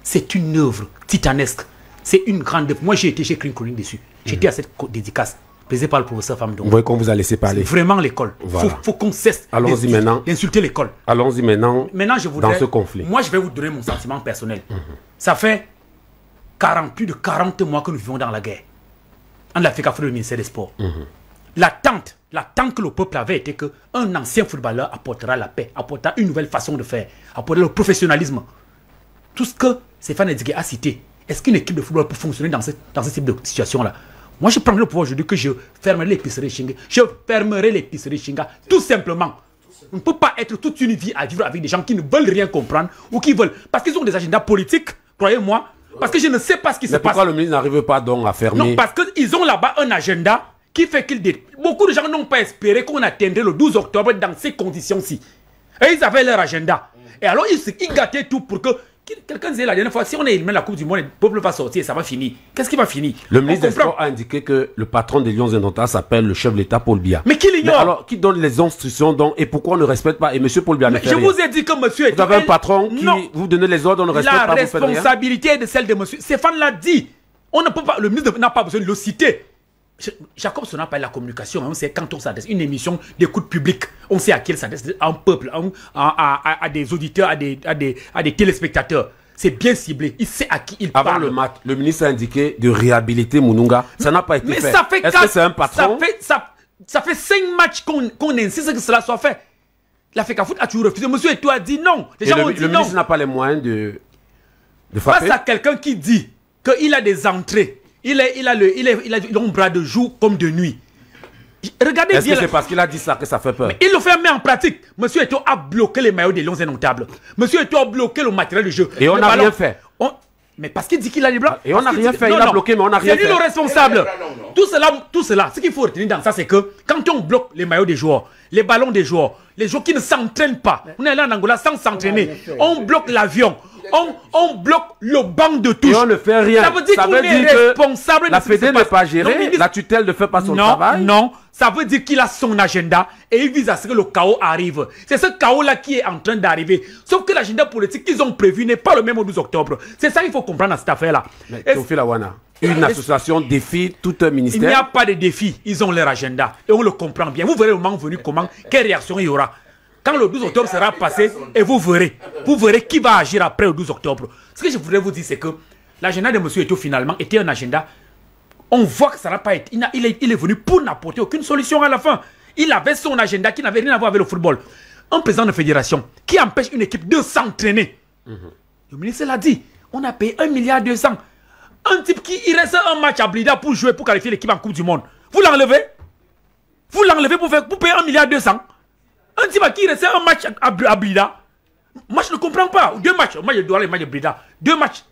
Speaker 7: C'est une œuvre titanesque. C'est une grande œuvre. Moi, j'ai écrit une chronique dessus. J'étais à cette dédicace, présidée par le professeur Famdong.
Speaker 1: Vous voyez qu'on vous a laissé parler.
Speaker 7: Vraiment l'école.
Speaker 1: Voilà.
Speaker 7: Faut qu'on cesse d'insulter l'école.
Speaker 1: Allons-y maintenant,
Speaker 7: je voudrais,
Speaker 1: dans ce conflit.
Speaker 7: Moi, je vais vous donner mon sentiment personnel. Ça fait plus de 40 mois que nous vivons dans la guerre. On a fait qu'à faire le ministère des Sports. L'attente que le peuple avait été qu'un ancien footballeur apportera la paix, apportera une nouvelle façon de faire, apportera le professionnalisme. Tout ce que Stéphane Edigué a cité, est-ce qu'une équipe de football peut fonctionner dans ce type de situation-là? Moi, je prendrai le pouvoir aujourd'hui que je fermerai l'épicerie Shinga. Je fermerai l'épicerie Shinga, tout simplement. On ne peut pas être toute une vie à vivre avec des gens qui ne veulent rien comprendre ou qui veulent, parce qu'ils ont des agendas politiques, croyez-moi, parce que je ne sais pas ce qui se passe.
Speaker 1: Mais pourquoi le ministre n'arrive pas donc à fermer?
Speaker 7: Non, parce qu'ils ont là-bas un agenda qui fait qu'ils... Beaucoup de gens n'ont pas espéré qu'on atteindrait le 12 octobre dans ces conditions-ci. Et ils avaient leur agenda. Et alors, ils gâtaient tout pour que... Quelqu'un disait la dernière fois, si on éliminé la Coupe du Monde, le peuple va sortir et ça va finir. Qu'est-ce qui va finir?
Speaker 1: Le ministre des Sports a indiqué que le patron des Lions Indomptables s'appelle le chef de l'État, Paul Biya.
Speaker 7: Mais qui l'ignore?
Speaker 1: Alors, qui donne les instructions donc, et pourquoi on ne respecte pas? Et M. Paul Biya ne fait rien.
Speaker 7: Je vous ai dit que monsieur...
Speaker 1: Vous avez un patron qui vous donne les ordres, on ne respecte pas, vous faites rien.
Speaker 7: La responsabilité est de celle de monsieur. Stéphane l'a dit. On ne peut pas... Le ministre n'a pas besoin de le citer. Jacob Sona parle de la communication, on sait quand on s'adresse une émission d'écoute publique, on sait à qui elle s'adresse, à un peuple, à des auditeurs, à des téléspectateurs. C'est bien ciblé, il sait à qui il parle.
Speaker 1: Avant le match, le ministre a indiqué de réhabiliter Moununga, ça n'a pas été fait. Est-ce que c'est un patron?
Speaker 7: Ça fait 5 matchs qu'on insiste que cela soit fait. La FECAFOOT a toujours refusé, monsieur Eto'o a dit non. Les gens ont dit non.
Speaker 1: Le ministre n'a pas les moyens de frapper.
Speaker 7: Face à quelqu'un qui dit qu'il a des entrées, il a un bras de jour comme de nuit. Regardez bien.
Speaker 1: Est-ce que c'est parce qu'il a dit ça que ça fait peur?
Speaker 7: Mais il le fait mais en pratique. Monsieur Eto'o a bloqué les maillots des Lions Indomptables. Monsieur Eto'o a bloqué le matériel de jeu.
Speaker 1: Et on n'a rien fait.
Speaker 7: Mais parce qu'il dit qu'il a les blancs.
Speaker 1: Et on n'a rien fait. Il a bloqué, mais on n'a rien fait.
Speaker 7: C'est lui le responsable. Tout cela, ce qu'il faut retenir dans ça, c'est que quand on bloque les maillots des joueurs, les ballons des joueurs, les joueurs qui ne s'entraînent pas, on est là en Angola sans s'entraîner, on bloque l'avion. On bloque le banc de touche.
Speaker 1: Et on ne fait rien.
Speaker 7: Ça veut dire qu'on est responsable.
Speaker 1: La Fédé n'est pas gérée, la tutelle ne fait pas son travail.
Speaker 7: Non, ça veut dire qu'il a son agenda et il vise à ce que le chaos arrive. C'est ce chaos-là qui est en train d'arriver. Sauf que l'agenda politique qu'ils ont prévu n'est pas le même au 12 octobre. C'est ça qu'il faut comprendre dans cette affaire-là.
Speaker 1: Théophile Awana, une association défie tout un ministère.
Speaker 7: Il n'y a pas de défi. Ils ont leur agenda et on le comprend bien. Vous verrez le moment venu quelle réaction il y aura. Quand le 12 octobre sera passé, et vous verrez qui va agir après le 12 octobre. Ce que je voudrais vous dire, c'est que l'agenda de M. Eto'o, finalement, était un agenda. On voit que ça n'a pas été. Il est venu pour n'apporter aucune solution à la fin. Il avait son agenda qui n'avait rien à voir avec le football. Un président de fédération qui empêche une équipe de s'entraîner. Le ministre l'a dit. On a payé 1,2 milliard. Un type il reste un match à Blida pour jouer, pour qualifier l'équipe en Coupe du Monde. Vous l'enlevez? Vous l'enlevez pour payer 1,2 milliard? Un type qui reste un match à Blida. Moi, je ne comprends pas. 2 matchs. Moi, je dois aller au match de Blida. 2 matchs.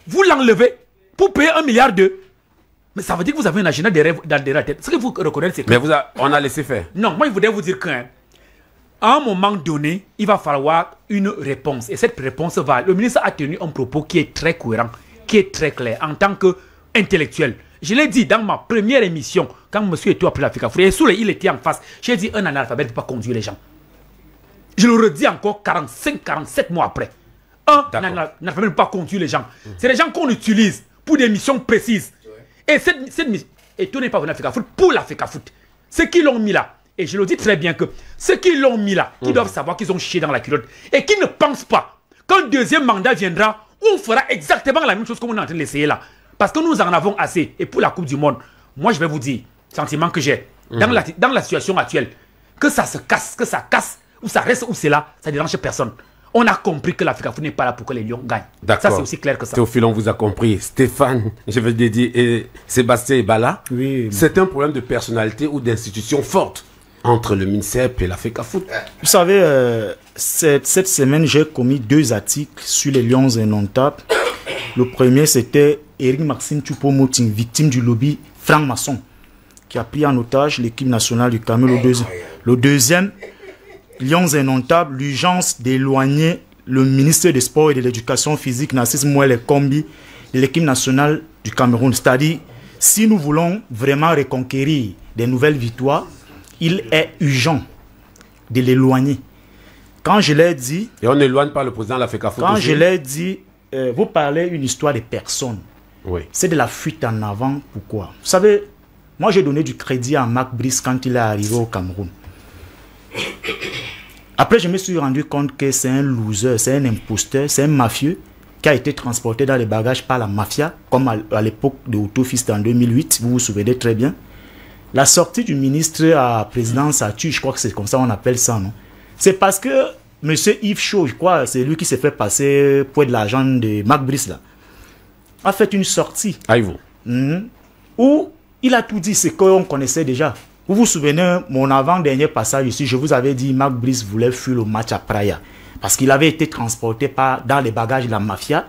Speaker 7: Vous l'enlevez pour payer 1,2 milliard. Mais ça veut dire que vous avez un agenda de rêve dans la tête. Ce que vous reconnaissez, c'est que...
Speaker 1: Mais on a laissé faire.
Speaker 7: Non, moi, je voudrais vous dire qu'à un moment donné, il va falloir une réponse. Et cette réponse va... Le ministre a tenu un propos qui est très cohérent, qui est très clair, en tant qu'intellectuel. Je l'ai dit dans ma première émission, quand M. Eto'o a pris la FECAFOOT, et il était en face. J'ai dit, un analphabète ne peut pas conduire les gens. Je le redis encore 45, 47 mois après. n'a même pas conduit les gens. C'est les gens qu'on utilise pour des missions précises. Et cette mission, et tout n'est pas venu à FECAFOOT pour la FECAFOOT. Ceux qui l'ont mis là, et je le dis très bien que ceux qui l'ont mis là, qui doivent savoir qu'ils ont chié dans la culotte et qui ne pensent pas qu'un deuxième mandat viendra, on fera exactement la même chose qu'on est en train d'essayer là. Parce que nous en avons assez. Et pour la Coupe du Monde, moi je vais vous dire, sentiment que j'ai, dans la situation actuelle, que ça se casse, que ça casse, ou ça reste où c'est là, ça ne dérange personne. On a compris que la FECAFOOT n'est pas là pour que les Lions gagnent. Ça, c'est aussi clair que ça.
Speaker 1: Théophile, on vous a compris. Stéphane, je veux dire, et Sébastien Ebala, oui, c'est un problème de personnalité ou d'institution forte entre le MINSEP et la FECAFOOT.
Speaker 8: Vous savez, cette semaine, j'ai commis 2 articles sur les Lions indomptables. Le premier, c'était Éric Maxime Choupo-Moting, victime du lobby franc-maçon, qui a pris en otage l'équipe nationale du Cameroun. Le deuxième, Lions indomptables, l'urgence d'éloigner le ministre des Sports et de l'Éducation physique, Narcisse Mouelle Kombi, de l'équipe nationale du Cameroun. C'est-à-dire, si nous voulons vraiment reconquérir des nouvelles victoires, il est urgent de l'éloigner. Quand je l'ai dit...
Speaker 1: Et on n'éloigne pas le président de la FECAFOOT.
Speaker 8: Quand je l'ai dit, vous parlez une histoire de personnes.
Speaker 1: Oui.
Speaker 8: C'est de la fuite en avant. Pourquoi? Vous savez, moi j'ai donné du crédit à Marc Brice quand il est arrivé au Cameroun. Après, je me suis rendu compte que c'est un loser, c'est un imposteur, c'est un mafieux qui a été transporté dans les bagages par la mafia, comme à l'époque de Otto Fist en 2008, vous vous souvenez très bien. La sortie du ministre à présidence Attu, je crois que c'est comme ça on appelle ça, non? C'est parce que M. Yves Chaud, je crois, c'est lui qui s'est fait passer pour de l'argent de Marc Brice, là, a fait une sortie. Où il a tout dit, ce qu'on connaissait déjà. Vous vous souvenez, mon avant-dernier passage ici, je vous avais dit Marc Brice voulait fuir le match à Praia. Parce qu'il avait été transporté dans les bagages de la mafia.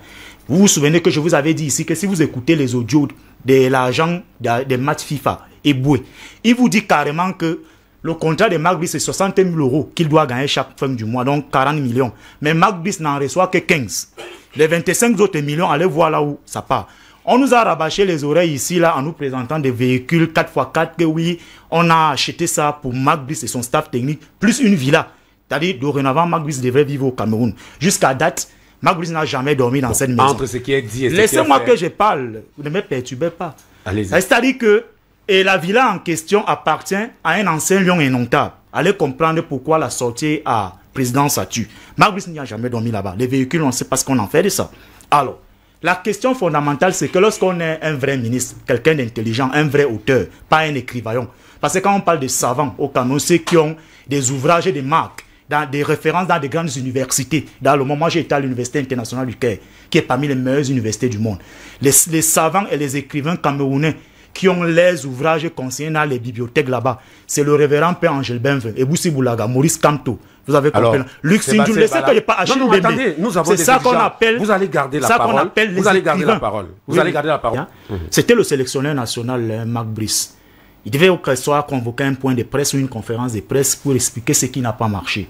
Speaker 8: Vous vous souvenez que je vous avais dit ici que si vous écoutez les audios de l'argent des matchs FIFA et Boué, il vous dit carrément que le contrat de Marc Brice c'est 60 000 € qu'il doit gagner chaque fin du mois, donc 40 millions. Mais Marc Brice n'en reçoit que 15. Les 25 autres millions, allez voir là où ça part. On nous a rabâché les oreilles ici, là, en nous présentant des véhicules 4x4, que oui, on a acheté ça pour Marc Brice et son staff technique, plus une villa. C'est-à-dire, dorénavant, Marc Brice devrait vivre au Cameroun. Jusqu'à date, Marc Brice n'a jamais dormi dans cette maison.
Speaker 1: Entre ce qui est dit et ce qui est fait.
Speaker 8: Laissez-moi que je parle, ne me perturbez pas. C'est-à-dire que la villa en question appartient à un ancien lion indomptable. Allez comprendre pourquoi la sortie à présidence a tué. Marc Brice n'y a jamais dormi là-bas. Les véhicules, on ne sait pas ce qu'on en fait de ça. Alors, la question fondamentale, c'est que lorsqu'on est un vrai ministre, quelqu'un d'intelligent, un vrai auteur, pas un écrivaillon. Parce que quand on parle de savants au Cameroun, ceux qui ont des ouvrages et des marques, dans des références dans des grandes universités. Dans le moment, j'ai été à l'Université internationale du Caire, qui est parmi les meilleures universités du monde. Les savants et les écrivains camerounais qui ont les ouvrages conseillés dans les bibliothèques là-bas, c'est le révérend Père Angèle Benve, Ebussi Boulaga, Maurice Kamto. Vous avez compris. Luc Sindjoul, laissez que je pas Achille Bembe.
Speaker 1: Attendez, nous avons
Speaker 8: c'est ça qu'on appelle.
Speaker 1: Vous allez garder la parole. Vous allez garder la parole. Vous allez garder la parole.
Speaker 8: C'était le sélectionneur national, Marc Brice. Il devait au soir convoquer un point de presse ou une conférence de presse pour expliquer ce qui n'a pas marché.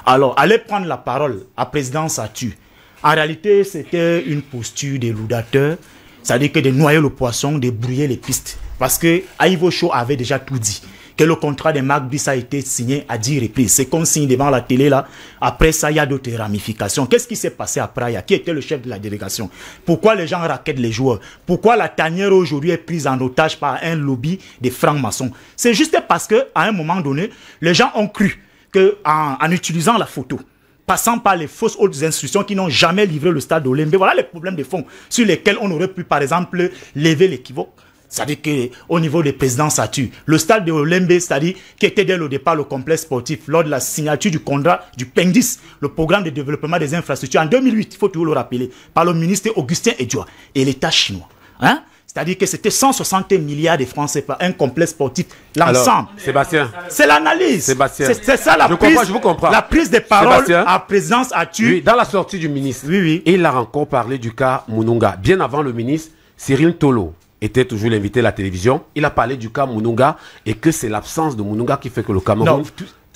Speaker 8: Alors, aller prendre la parole à présidence Attu. En réalité, c'était une posture de laudateur. C'est-à-dire que de noyer le poisson, de brouiller les pistes. Parce que Aïvo Chaud avait déjà tout dit. Que le contrat de Marc Brice a été signé à 10 reprises. C'est qu'on signe devant la télé là. Après ça, il y a d'autres ramifications. Qu'est-ce qui s'est passé à Praia? Qui était le chef de la délégation? Pourquoi les gens raquettent les joueurs? Pourquoi la tanière aujourd'hui est prise en otage par un lobby des francs-maçons? C'est juste parce que à un moment donné, les gens ont cru qu'en utilisant la photo, passant par les fausses hautes instructions qui n'ont jamais livré le stade d'Olembe, voilà les problèmes de fond sur lesquels on aurait pu, par exemple, lever l'équivoque. C'est-à-dire qu'au niveau des présidents Attu, le stade de Olembe, c'est-à-dire qui était dès le départ le complexe sportif, lors de la signature du contrat du PENDIS, le programme de développement des infrastructures, en 2008, il faut toujours le rappeler, par le ministre Augustin Edjoa et l'État chinois. Hein? C'est-à-dire que c'était 160 milliards de francs CFA, un complexe sportif, l'ensemble.
Speaker 1: Sébastien.
Speaker 8: C'est l'analyse.
Speaker 1: Sébastien.
Speaker 8: C'est ça la prise.
Speaker 1: Je vous comprends.
Speaker 8: La prise de parole Sébastien, à présidence Attu.
Speaker 1: Oui, dans la sortie du ministre.
Speaker 8: Oui.
Speaker 1: Il a encore parlé du cas Mounonga. Bien avant le ministre, Cyril Tolo était toujours l'invité de la télévision. Il a parlé du cas Mounonga et que c'est l'absence de Mounonga qui fait que le Cameroun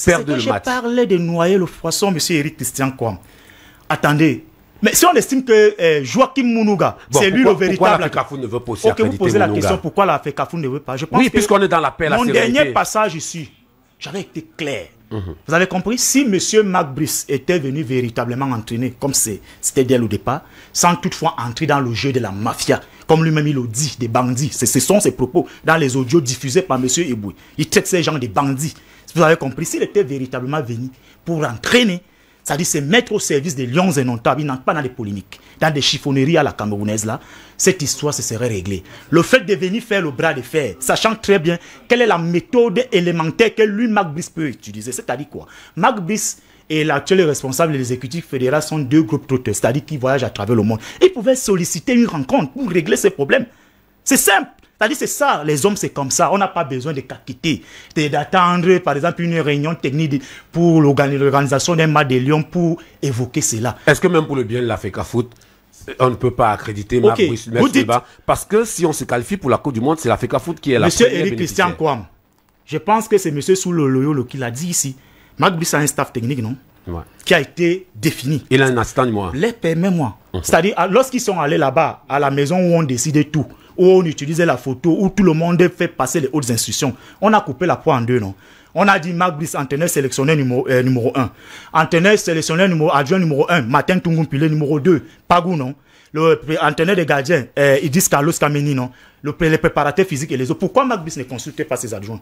Speaker 1: perd le match.
Speaker 8: J'ai parlé de noyer le poisson, M. Éric Christian Kouam. Attendez. Mais si on estime que Joachim Mounouga, c'est lui le véritable... Pourquoi
Speaker 1: la FECAFOOT ne veut pas aussi accréditer
Speaker 8: vous posez
Speaker 1: Mounouga.
Speaker 8: La question, pourquoi la FECAFOOT ne veut pas? Je pense
Speaker 1: oui, puisqu'on est dans l'appel à la
Speaker 8: mon dernier passage ici, J'avais été clair. Vous avez compris? Si M. Marc Brice était venu véritablement entraîner, comme c'était dès le départ, sans toutefois entrer dans le jeu de la mafia, comme lui-même il le dit, des bandits, ce sont ses propos dans les audios diffusés par M. Eboué. Il traite ces gens de bandits. Vous avez compris? S'il était véritablement venu pour entraîner, c'est-à-dire se mettre au service des lions indomptables, il n'entre pas dans des polémiques, dans des chiffonneries à la camerounaise là, cette histoire se serait réglée. Le fait de venir faire le bras de fer, sachant très bien quelle est la méthode élémentaire que lui, Marc Brice, peut utiliser, c'est-à-dire quoi? Marc Brice et l'actuel responsable de l'exécutif fédéral sont deux groupes trotteurs, c'est-à-dire qui voyagent à travers le monde. Ils pouvaient solliciter une rencontre pour régler ces problèmes. C'est simple. C'est-à-dire c'est ça, les hommes c'est comme ça, on n'a pas besoin de quitter, d'attendre par exemple une réunion technique pour l'organisation d'un match de Lyon pour évoquer cela.
Speaker 1: Est-ce que même pour le bien de la FECAFOOT, on ne peut pas accréditer Marc Brice, parce que si on se qualifie pour la Coupe du Monde, c'est la FECAFOOT qui est la
Speaker 8: Monsieur
Speaker 1: première
Speaker 8: Éric Christian Kouam, je pense que c'est Monsieur Souloloyolo qui l'a dit ici. Marc Brice a un staff technique, non? Ouais. Qui a été défini.
Speaker 1: Il a un assistant de moi.
Speaker 8: Les permets-moi. C'est-à-dire, lorsqu'ils sont allés là-bas, à la maison où on décidait tout, où on utilisait la photo, où tout le monde fait passer les hautes instructions, on a coupé la poire en deux, non? On a dit Marc Brice, entraîneur sélectionneur numéro 1. Entraîneur sélectionneur adjoint numéro 1, Martin Tungumpile numéro 2, Pagou, non? Le entraîneur des gardiens, Idris Carlos Kameni, non? Les préparateurs physiques et les autres. Pourquoi Marc Brice ne consultait pas ses adjoints?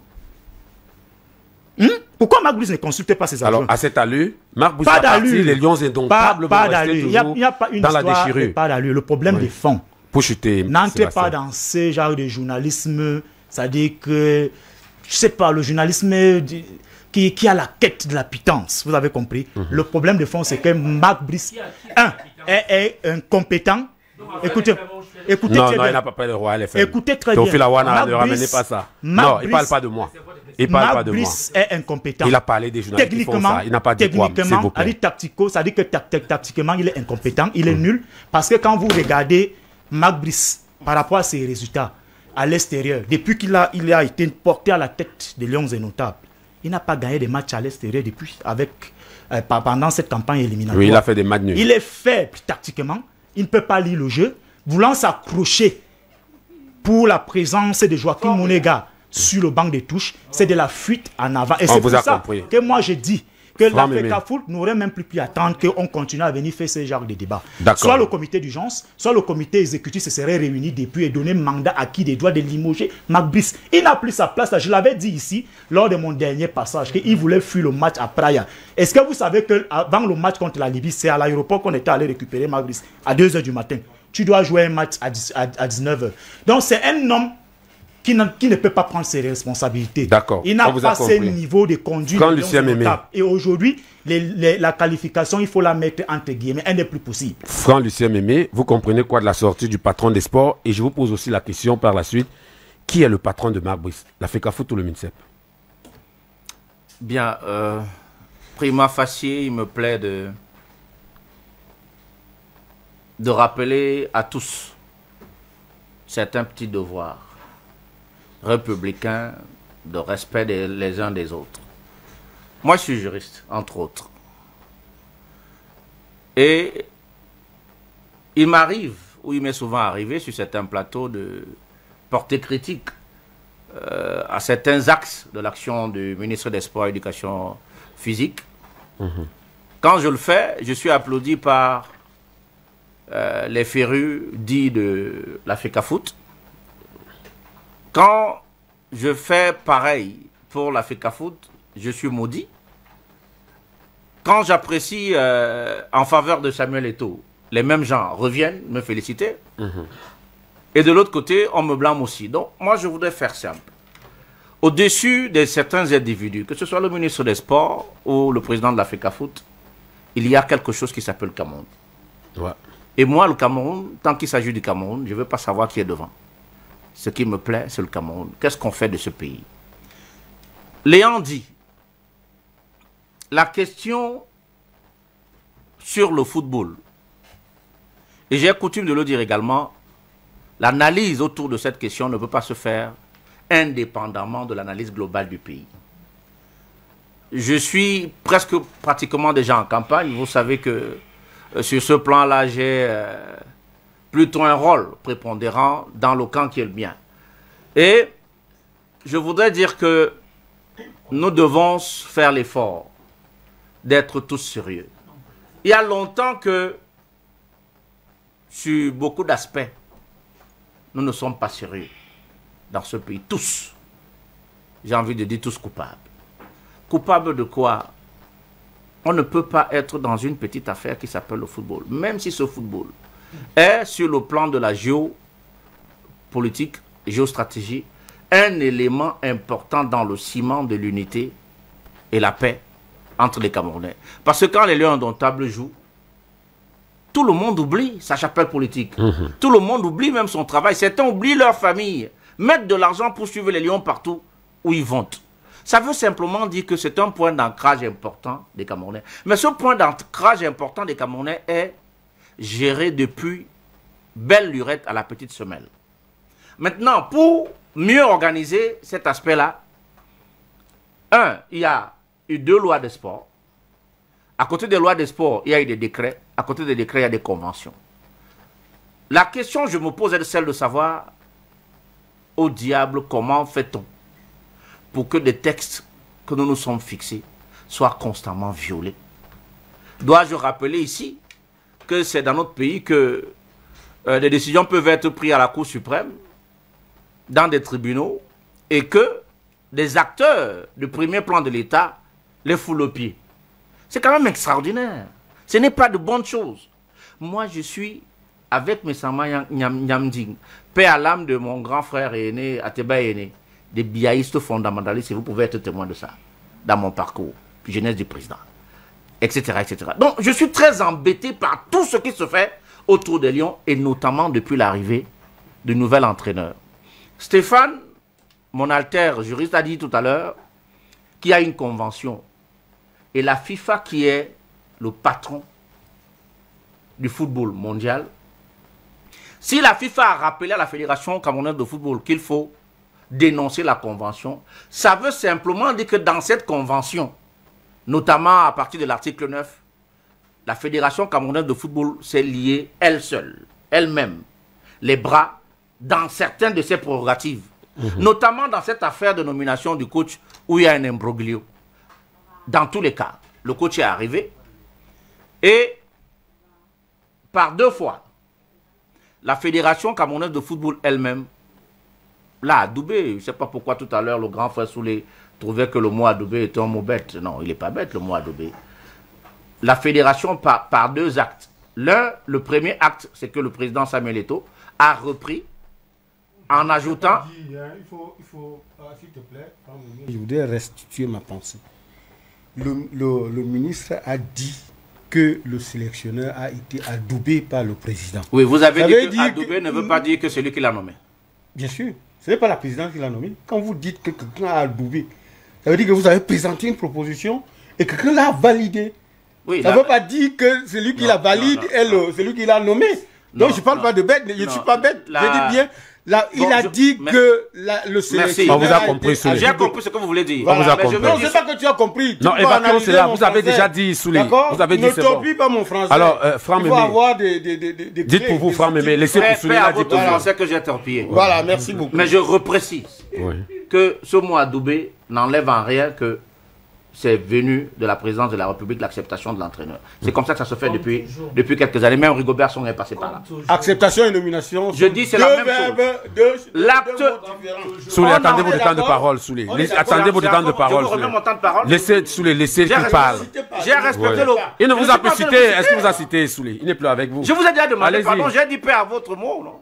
Speaker 8: Pourquoi Marc Brice ne consultait pas ses adjoints?
Speaker 1: Alors, à cette allure, Marc Brice a parti, les lions indomptables vont rester toujours
Speaker 8: il n'y a pas une
Speaker 1: dans
Speaker 8: histoire
Speaker 1: la déchirure.
Speaker 8: Pas d'allure. Le problème des fonds.
Speaker 1: Pour chuter.
Speaker 8: N'entrez pas dans ce genre de journalisme, c'est-à-dire que, je sais pas, le journalisme qui a la quête de la pitance, vous avez compris. Le problème de fond, c'est que Marc Brice, est incompétent. Écoutez
Speaker 1: non,
Speaker 8: très
Speaker 1: non,
Speaker 8: bien.
Speaker 1: il n'a pas parlé de Royal FM.
Speaker 8: Écoutez très bien.
Speaker 1: Théophile Aouana, ne ramenez pas ça. Non, il ne parle pas de moi. Il ne parle pas de moi.
Speaker 8: Marc Brice est incompétent.
Speaker 1: Il a parlé des journalistes qui font ça. Il n'a pas dit quoi, s'il vous plaît.
Speaker 8: Ça dit que tactiquement, il est incompétent, il est nul. Parce que quand vous regardez Marc Brice, par rapport à ses résultats à l'extérieur, depuis qu'il a été porté à la tête des Lions indomptables, il n'a pas gagné des matchs à l'extérieur depuis, pendant cette campagne éliminatoire.
Speaker 1: Oui, il a fait des matchs nuls.
Speaker 8: Il est faible tactiquement, il ne peut pas lire le jeu, voulant s'accrocher pour la présence de Joachim Monega sur le banc de touche, c'est de la fuite en avant. Et c'est pour ça que moi je dis que la FECAFOOT n'aurait même plus pu attendre qu'on continue à venir faire ce genre de débat. Soit le comité d'urgence, soit le comité exécutif se serait réuni depuis et donné mandat à qui des droits de limoger Marc Brice. Il n'a plus sa place. Je l'avais dit ici lors de mon dernier passage qu'il voulait fuir le match à Praia. Est-ce que vous savez qu'avant le match contre la Libye, c'est à l'aéroport qu'on était allé récupérer Marc Brice à 2 h du matin. Tu dois jouer un match à 19 h. Donc c'est un homme qui ne peut pas prendre ses responsabilités.
Speaker 1: D'accord.
Speaker 8: Il n'a pas ce niveau de conduite. Et aujourd'hui, la qualification, il faut la mettre entre guillemets. Elle n'est plus possible.
Speaker 1: Franck Lucien Mémé, vous comprenez quoi de la sortie du patron des sports? Et je vous pose aussi la question par la suite. Qui est le patron de Marc Brice? La FECAFOOT ou le MINSEP?
Speaker 9: Bien, prima facie, il me plaît de rappeler à tous certains petits devoirs républicains de respect les uns des autres. Moi, je suis juriste, entre autres. Et il m'arrive, ou il m'est souvent arrivé sur certains plateaux de porter critique à certains axes de l'action du ministre des Sports et de l'Éducation physique. Quand je le fais, je suis applaudi par les férus dits de la FECAFOOT. Quand je fais pareil pour la FECAFOOT, je suis maudit. Quand j'apprécie en faveur de Samuel Eto'o, les mêmes gens reviennent me féliciter. Et de l'autre côté, on me blâme aussi. Donc, moi, je voudrais faire simple. Au-dessus de certains individus, que ce soit le ministre des Sports ou le président de la FECAFOOT, il y a quelque chose qui s'appelle le Cameroun.
Speaker 1: Ouais. Et
Speaker 9: moi, le Cameroun, tant qu'il s'agit du Cameroun, je ne veux pas savoir qui est devant. Ce qui me plaît, c'est le Cameroun. Qu'est-ce qu'on fait de ce pays? Léon dit, la question sur le football, et j'ai coutume de le dire également, l'analyse autour de cette question ne peut pas se faire indépendamment de l'analyse globale du pays. Je suis pratiquement déjà en campagne. Vous savez que sur ce plan-là, j'ai plutôt un rôle prépondérant dans le camp qui est le mien. Et je voudrais dire que nous devons faire l'effort d'être tous sérieux. Il y a longtemps que, sur beaucoup d'aspects, nous ne sommes pas sérieux dans ce pays. Tous. J'ai envie de dire tous coupables. Coupables de quoi? On ne peut pas être dans une petite affaire qui s'appelle le football. Même si ce football est, sur le plan de la géopolitique, géostratégie, un élément important dans le ciment de l'unité et la paix entre les Camerounais. Parce que quand les Lions indomptables jouent, tout le monde oublie sa chapelle politique. Tout le monde oublie même son travail. Certains oublient leur famille. Mettre de l'argent pour suivre les Lions partout où ils vont. Ça veut simplement dire que c'est un point d'ancrage important des Camerounais. Mais ce point d'ancrage important des Camerounais est géré depuis belle lurette à la petite semelle. Maintenant, pour mieux organiser cet aspect-là, il y a eu 2 lois de sport. À côté des lois de sport, il y a eu des décrets. À côté des décrets, il y a des conventions. La question que je me pose est celle de savoir, au diable, comment fait-on pour que des textes que nous nous sommes fixés soient constamment violés? Dois-je rappeler ici que c'est dans notre pays que des décisions peuvent être prises à la Cour suprême, dans des tribunaux, et que des acteurs du premier plan de l'État les foulent au pied. C'est quand même extraordinaire. Ce n'est pas de bonnes choses. Moi, je suis avec mes Sama Nyamding, paix à l'âme de mon grand frère aîné, Ateba aîné, des biaïstes fondamentalistes, et vous pouvez être témoin de ça, dans mon parcours, jeunesse du président, etc., etc. Donc, je suis très embêté par tout ce qui se fait autour des Lions, et notamment depuis l'arrivée du nouvel entraîneur. Stéphane, mon alter juriste, a dit tout à l'heure qu'il y a une convention. Et la FIFA, qui est le patron du football mondial, si la FIFA a rappelé à la Fédération camerounaise de football qu'il faut dénoncer la convention, ça veut simplement dire que dans cette convention, notamment à partir de l'article 9, la Fédération camerounaise de football s'est liée elle seule, elle-même, les bras dans certaines de ses prérogatives, notamment dans cette affaire de nomination du coach où il y a un imbroglio. Dans tous les cas, le coach est arrivé et par 2 fois, la Fédération camerounaise de football elle-même l'a adoubé. Je ne sais pas pourquoi tout à l'heure le grand frère Soulé trouvait que le mot adoubé était un mot bête. Non, il n'est pas bête le mot adoubé. La Fédération par 2 actes. Le premier acte, c'est que le président Samuel Eto'o a repris en ajoutant...
Speaker 5: Il faut s'il te plaît, je voudrais restituer ma pensée. Le ministre a dit que le sélectionneur a été adoubé par le président.
Speaker 9: Oui, vous avez dit que adoubé ne veut pas dire que c'est lui qui l'a nommé.
Speaker 5: Bien sûr, ce n'est pas la présidence qui l'a nommé. Quand vous dites que quelqu'un a adoubé, ça veut dire que vous avez présenté une proposition et que quelqu'un l'a validée. Oui, ça ne veut pas dire que celui qui la valide est celui qui l'a nommé. Donc je ne parle pas de bête, je ne suis pas bête, je dis bien... Là, il a dit que le sélectionneur...
Speaker 1: On vous a compris, Soulé.
Speaker 9: J'ai compris ce que vous voulez dire.
Speaker 5: Voilà,
Speaker 1: on vous a compris.
Speaker 5: Non, c'est pas que tu as compris.
Speaker 1: Non, évacuons cela. Vous avez déjà dit, Soulé. Vous avez dit c'est bon.
Speaker 5: Ne t'oublie pas mon français.
Speaker 1: Alors, Franck Mémé.
Speaker 5: Il faut avoir des
Speaker 1: dites pour vous, Franck Mémé. Laissez pour Soulé la dire pour vous.
Speaker 9: français que j'ai torpillé.
Speaker 5: Voilà, merci beaucoup.
Speaker 9: Mais je reprécise que ce mot adoubé n'enlève en rien que c'est venu de la présidence de la République l'acceptation de l'entraîneur. C'est comme ça que ça se fait depuis quelques années. Même Rigobert Song est passé par là.
Speaker 5: Acceptation et nomination.
Speaker 9: Je dis c'est la même chose. L'acte.
Speaker 1: Soulé, attendez votre temps de parole, Soulé. Attendez votre temps de parole. Laissez Soulé, laissez qu'il parle.
Speaker 9: J'ai respecté le...
Speaker 1: Il ne vous a plus cité. Est-ce qu'il vous a cité, Soulé? Il n'est plus avec vous.
Speaker 9: Je vous ai déjà demandé pardon. J'ai dit paix à votre mot, non?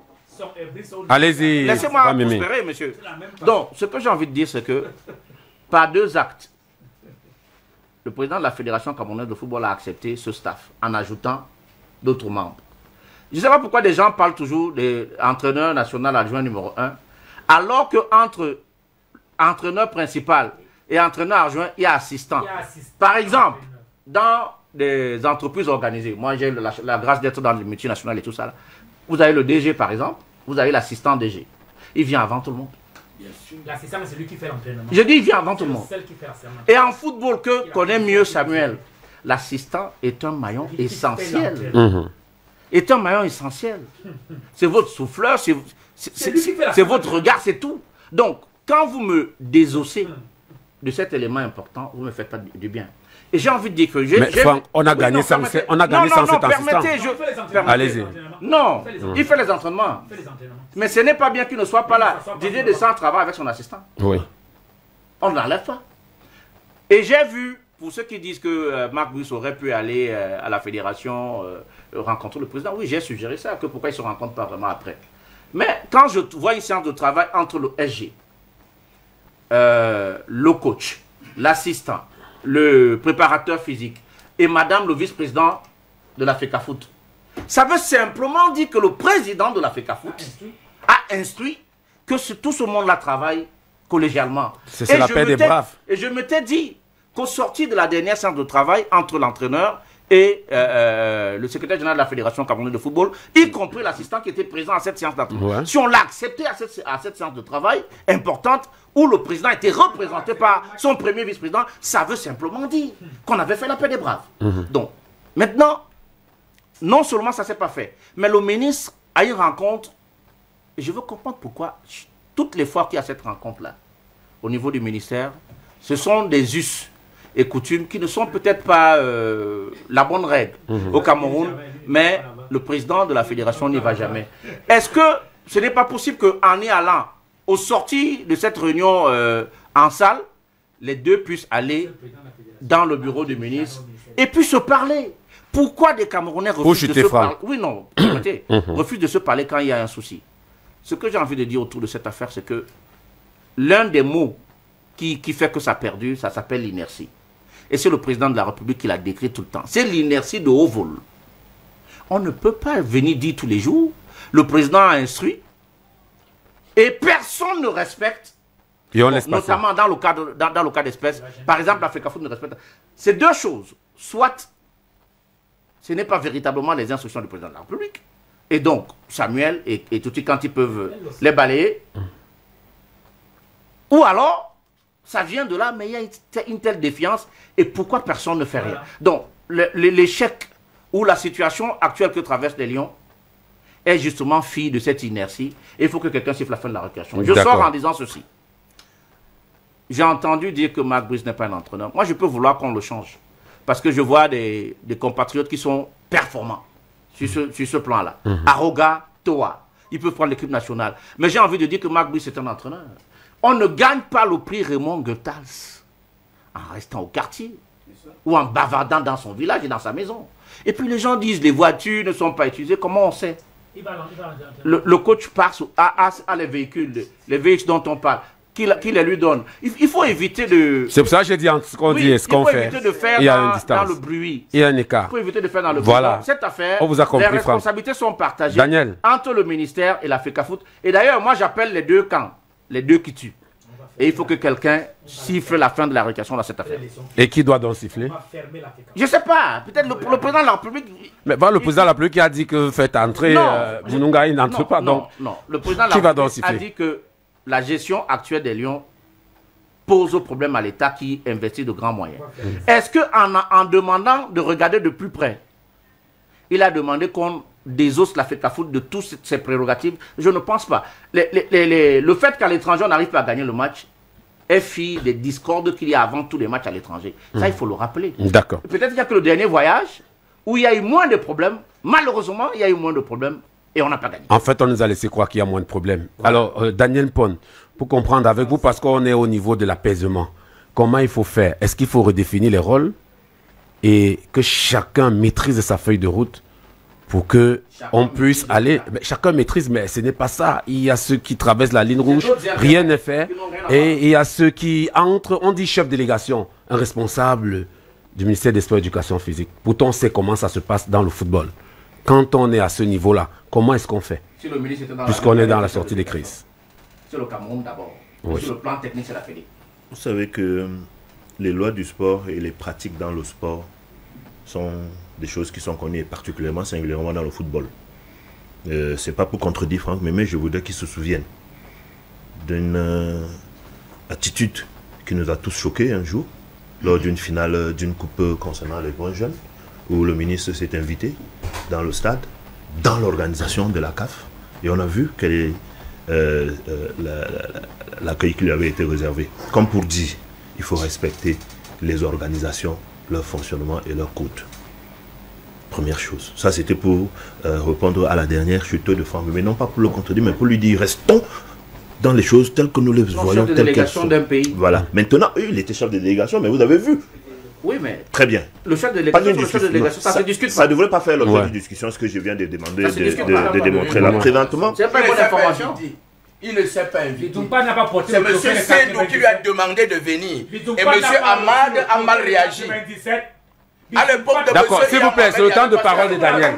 Speaker 1: Allez-y.
Speaker 9: Laissez-moi prospérer, monsieur. Donc, ce que j'ai envie de dire, c'est que par 2 actes, le président de la Fédération camerounaise de football a accepté ce staff en ajoutant d'autres membres. Je ne sais pas pourquoi des gens parlent toujours des entraîneurs national adjoint numéro 1, alors qu'entre entraîneur principal et entraîneur adjoint, il y a assistant. Par exemple, dans des entreprises organisées, moi j'ai la grâce d'être dans les multinationales et tout ça, là. Vous avez le DG par exemple, vous avez l'assistant DG. Il vient avant tout le monde.
Speaker 6: L'assistant, c'est lui qui fait l'entraînement.
Speaker 9: Je dis, il vient avant tout le monde. Et en football, que connaît mieux Samuel, l'assistant est un maillon essentiel. Est un maillon essentiel. C'est votre souffleur, c'est votre regard, c'est tout. Donc, quand vous me désossez de cet élément important, vous ne me faites pas du bien. Et j'ai envie de dire que...
Speaker 1: Mais Franck, on a gagné sans cet assistant.
Speaker 9: Allez-y. Non, il fait les entraînements. Mais ce n'est pas bien qu'il ne soit pas là. Didier Deschamps travaille avec son assistant.
Speaker 1: Oui.
Speaker 9: On ne l'enlève pas. Et j'ai vu, pour ceux qui disent que Marc Brice aurait pu aller à la fédération rencontrer le président, oui, j'ai suggéré ça, que pourquoi ils ne se rencontrent pas vraiment après. Mais quand je vois une séance de travail entre le SG, le coach, l'assistant, le préparateur physique et madame le vice-président de la FECAFOOT, ça veut simplement dire que le président de la FECAFOOT a instruit que tout ce monde-là travaille collégialement.
Speaker 1: C'est la paix des braves.
Speaker 9: Et je m'étais dit qu'au sortir de la dernière séance de travail entre l'entraîneur et le secrétaire général de la Fédération camerounaise de football, y compris l'assistant qui était présent à cette séance d'entraînement. Si on l'a accepté à cette séance de travail importante, où le président était représenté par son premier vice-président, ça veut simplement dire qu'on avait fait la paix des braves. Donc, maintenant, non seulement ça ne s'est pas fait, mais le ministre a une rencontre, et je veux comprendre pourquoi, toutes les fois qu'il y a cette rencontre-là, au niveau du ministère, ce sont des us et coutumes qui ne sont peut-être pas la bonne règle au Cameroun, mais le président de la fédération n'y va jamais. Est-ce que ce n'est pas possible qu'en y allant aux sorties de cette réunion en salle, les deux puissent aller dans le bureau du ministre et puis se parler? Pourquoi des Camerounais refusent de se parler? Oui, non, refusent de se parler quand il y a un souci. Ce que j'ai envie de dire autour de cette affaire, c'est que l'un des mots qui fait que ça perdure, ça s'appelle l'inertie. Et c'est le président de la République qui l'a décrit tout le temps. C'est l'inertie de haut vol. On ne peut pas venir dire tous les jours, le président a instruit, et personne ne respecte, notamment dans le cas d'espèce. Par exemple, la FECAFOOT ne respecte. C'est deux choses. Soit ce n'est pas véritablement les instructions du président de la République, et donc Samuel et tout quand ils peuvent les balayer, ou alors ça vient de là, mais il y a une telle défiance, et pourquoi personne ne fait rien? Donc l'échec ou la situation actuelle que traversent les Lions est justement fille de cette inertie, et il faut que quelqu'un siffle la fin de la récréation. Je sors en disant ceci. J'ai entendu dire que Marc Brice n'est pas un entraîneur. Moi, je peux vouloir qu'on le change, parce que je vois des compatriotes qui sont performants sur ce plan-là. Aroga, Toa, ils peuvent prendre l'équipe nationale. Mais j'ai envie de dire que Marc Brice est un entraîneur. On ne gagne pas le prix Raymond Goethals en restant au quartier ou en bavardant dans son village et dans sa maison. Et puis les gens disent les voitures ne sont pas utilisées. Comment on sait? Le coach passe à les véhicules dont on parle, qui les lui donne. Il faut éviter de...
Speaker 1: C'est pour ça que j'ai dit ce qu'on dit et ce qu'on fait.
Speaker 9: Il faut éviter de faire dans le bruit.
Speaker 1: Il y a un écart.
Speaker 9: Il faut éviter de faire dans le bruit.
Speaker 1: Voilà.
Speaker 9: Cette affaire,
Speaker 1: on vous a compris,
Speaker 9: les responsabilités sont partagées
Speaker 1: Daniel.
Speaker 9: Entre le ministère et la FECAFOOT. Et d'ailleurs, moi j'appelle les deux camps, les deux qui tuent. Et il faut que quelqu'un siffle la fin de la récréation dans cette affaire.
Speaker 1: Et qui doit donc siffler?
Speaker 9: Je ne sais pas. Peut-être le président de la République...
Speaker 1: Mais bon, le président de la République qui a dit que faites entrer... Mounouga, il n'entre pas.
Speaker 9: Non, le président de la République a dit que la gestion actuelle des Lions pose problème à l'État qui investit de grands moyens. Est-ce qu'en demandant de regarder de plus près, il a demandé qu'on désosse la FECAFOOT de toutes ses prérogatives? Je ne pense pas. Le fait qu'à l'étranger, on n'arrive pas à gagner le match est fille des discordes qu'il y a avant tous les matchs à l'étranger. Ça, il faut le rappeler.
Speaker 1: D'accord.
Speaker 9: Peut-être qu'il n'y a que le dernier voyage où il y a eu moins de problèmes. Malheureusement, il y a eu moins de problèmes et on n'a pas gagné.
Speaker 1: En fait, on nous a laissé croire qu'il y a moins de problèmes. Voilà. Alors, Daniel Pon, pour comprendre avec vous, parce qu'on est au niveau de l'apaisement, comment il faut faire? Est-ce qu'il faut redéfinir les rôles et que chacun maîtrise sa feuille de route pour que on puisse aller... Chacun maîtrise, mais ce n'est pas ça. Il y a ceux qui traversent la ligne rouge, rien n'est fait. Et il y a ceux qui entrent, on dit chef délégation, un responsable du ministère des Sports et de l'Éducation physique. Pourtant, on sait comment ça se passe dans le football. Quand on est à ce niveau-là, comment est-ce qu'on fait? Puisqu'on est dans la sortie des crises.
Speaker 9: C'est le Cameroun d'abord. Oui. Sur le plan technique, c'est la Fédé.
Speaker 3: Vous savez que les lois du sport et les pratiques dans le sport sont des choses qui sont connues, particulièrement, singulièrement dans le football. C'est pas pour contredire Franck, mais je voudrais qu'il se souvienne d'une attitude qui nous a tous choqués un jour, lors d'une finale d'une coupe concernant les moins jeunes, où le ministre s'est invité dans le stade, dans l'organisation de la CAF, et on a vu quel est l'accueil qui lui avait été réservé. Comme pour dire, il faut respecter les organisations, leur fonctionnement et leur coût. Première chose. Ça, c'était pour répondre à la dernière chute de Franck, mais non pas pour le contredire, mais pour lui dire, restons dans les choses telles que nous les voyons, telles qu'elles sont.
Speaker 9: D'un pays.
Speaker 3: Voilà. Maintenant, il était chef de délégation, mais vous avez vu.
Speaker 9: Oui, mais...
Speaker 3: Très bien.
Speaker 9: Le chef de délégation, ça se discute pas.
Speaker 3: Ça ne devrait pas faire l'objet de discussion, ce que je viens de demander, de démontrer là. Présentement...
Speaker 9: C'est pas une bonne information.
Speaker 4: Il ne s'est pas invité.
Speaker 6: C'est
Speaker 4: M. Sendou qui lui a demandé de venir. Et M. Ahmad a mal réagi.
Speaker 1: D'accord, s'il vous plaît, c'est le temps de parole de Daniel.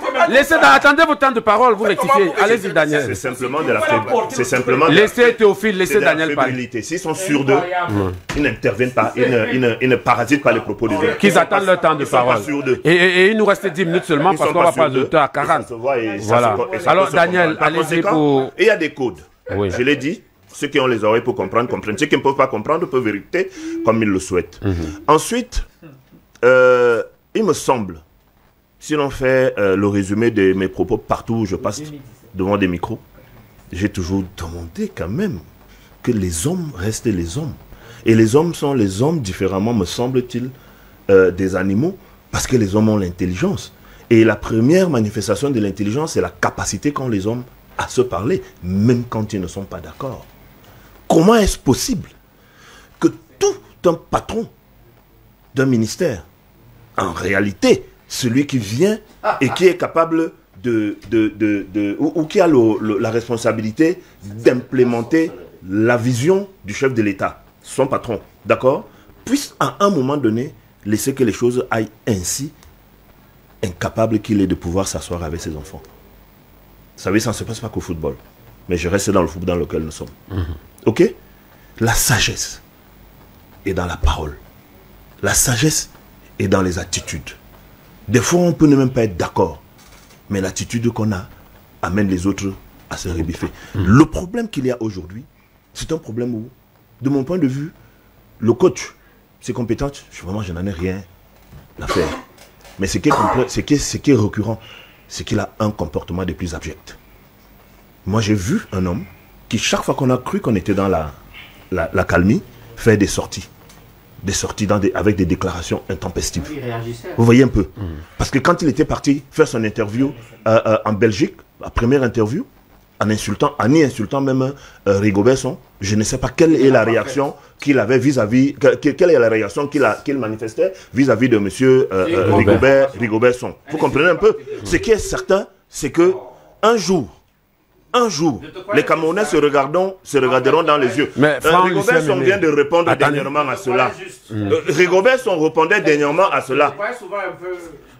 Speaker 1: Attendez votre temps de parole, vous rectifiez. Allez-y, Daniel.
Speaker 3: C'est simplement de la faiblesse. C'est simplement.
Speaker 1: Laissez Théophile, laissez Daniel parler.
Speaker 3: S'ils sont sûrs d'eux, ils n'interviennent pas, ils ne parasitent pas les propos des autres.
Speaker 1: Qu'ils attendent leur temps de parole. Et il nous reste 10 minutes seulement parce qu'on va pas de temps à 40. Voilà. Alors, Daniel, allez-y pour.
Speaker 3: Et il y a des codes. Je l'ai dit. Ceux qui ont les oreilles pour comprendre, comprennent. Ceux qui ne peuvent pas comprendre peuvent vérifier comme ils le souhaitent. Ensuite, il me semble, si l'on fait le résumé de mes propos partout où je passe devant des micros, j'ai toujours demandé quand même que les hommes restent les hommes. Et les hommes sont les hommes différemment, me semble-t-il, des animaux, parce que les hommes ont l'intelligence. Et la première manifestation de l'intelligence, c'est la capacité qu'ont les hommes à se parler, même quand ils ne sont pas d'accord. Comment est-ce possible que tout un patron d'un ministère, en réalité, celui qui vient et qui est capable ou qui a la responsabilité d'implémenter la vision du chef de l'État, son patron, d'accord, puisse à un moment donné laisser que les choses aillent ainsi, incapable qu'il est de pouvoir s'asseoir avec ses enfants. Vous savez, ça ne se passe pas qu'au football. Mais je reste dans le football dans lequel nous sommes. Ok? La sagesse est dans la parole. La sagesse est dans les attitudes. Des fois, on peut ne même pas être d'accord. Mais l'attitude qu'on a amène les autres à se rebiffer. Le problème qu'il y a aujourd'hui, c'est un problème où, de mon point de vue, le coach, ses compétences, vraiment, je n'en ai rien à faire. Mais ce qui est récurrent, c'est qu'il a un comportement des plus abjects. Moi, j'ai vu un homme qui, chaque fois qu'on a cru qu'on était dans la calmie, fait des sorties. Des sorties avec des déclarations intempestives. Vous voyez un peu. Parce que quand il était parti faire son interview en Belgique, la première interview, en y insultant même Rigobert, je ne sais pas quelle est la réaction qu'il avait vis-à-vis, quelle est la réaction qu'il manifestait vis-à-vis de monsieur Rigobert. Vous comprenez un peu? Ce qui est certain, c'est que un jour, les Camerounais se regarderont dans les yeux. Rigobert vient de répondre dernièrement à cela. Rigobert répondait dernièrement à cela.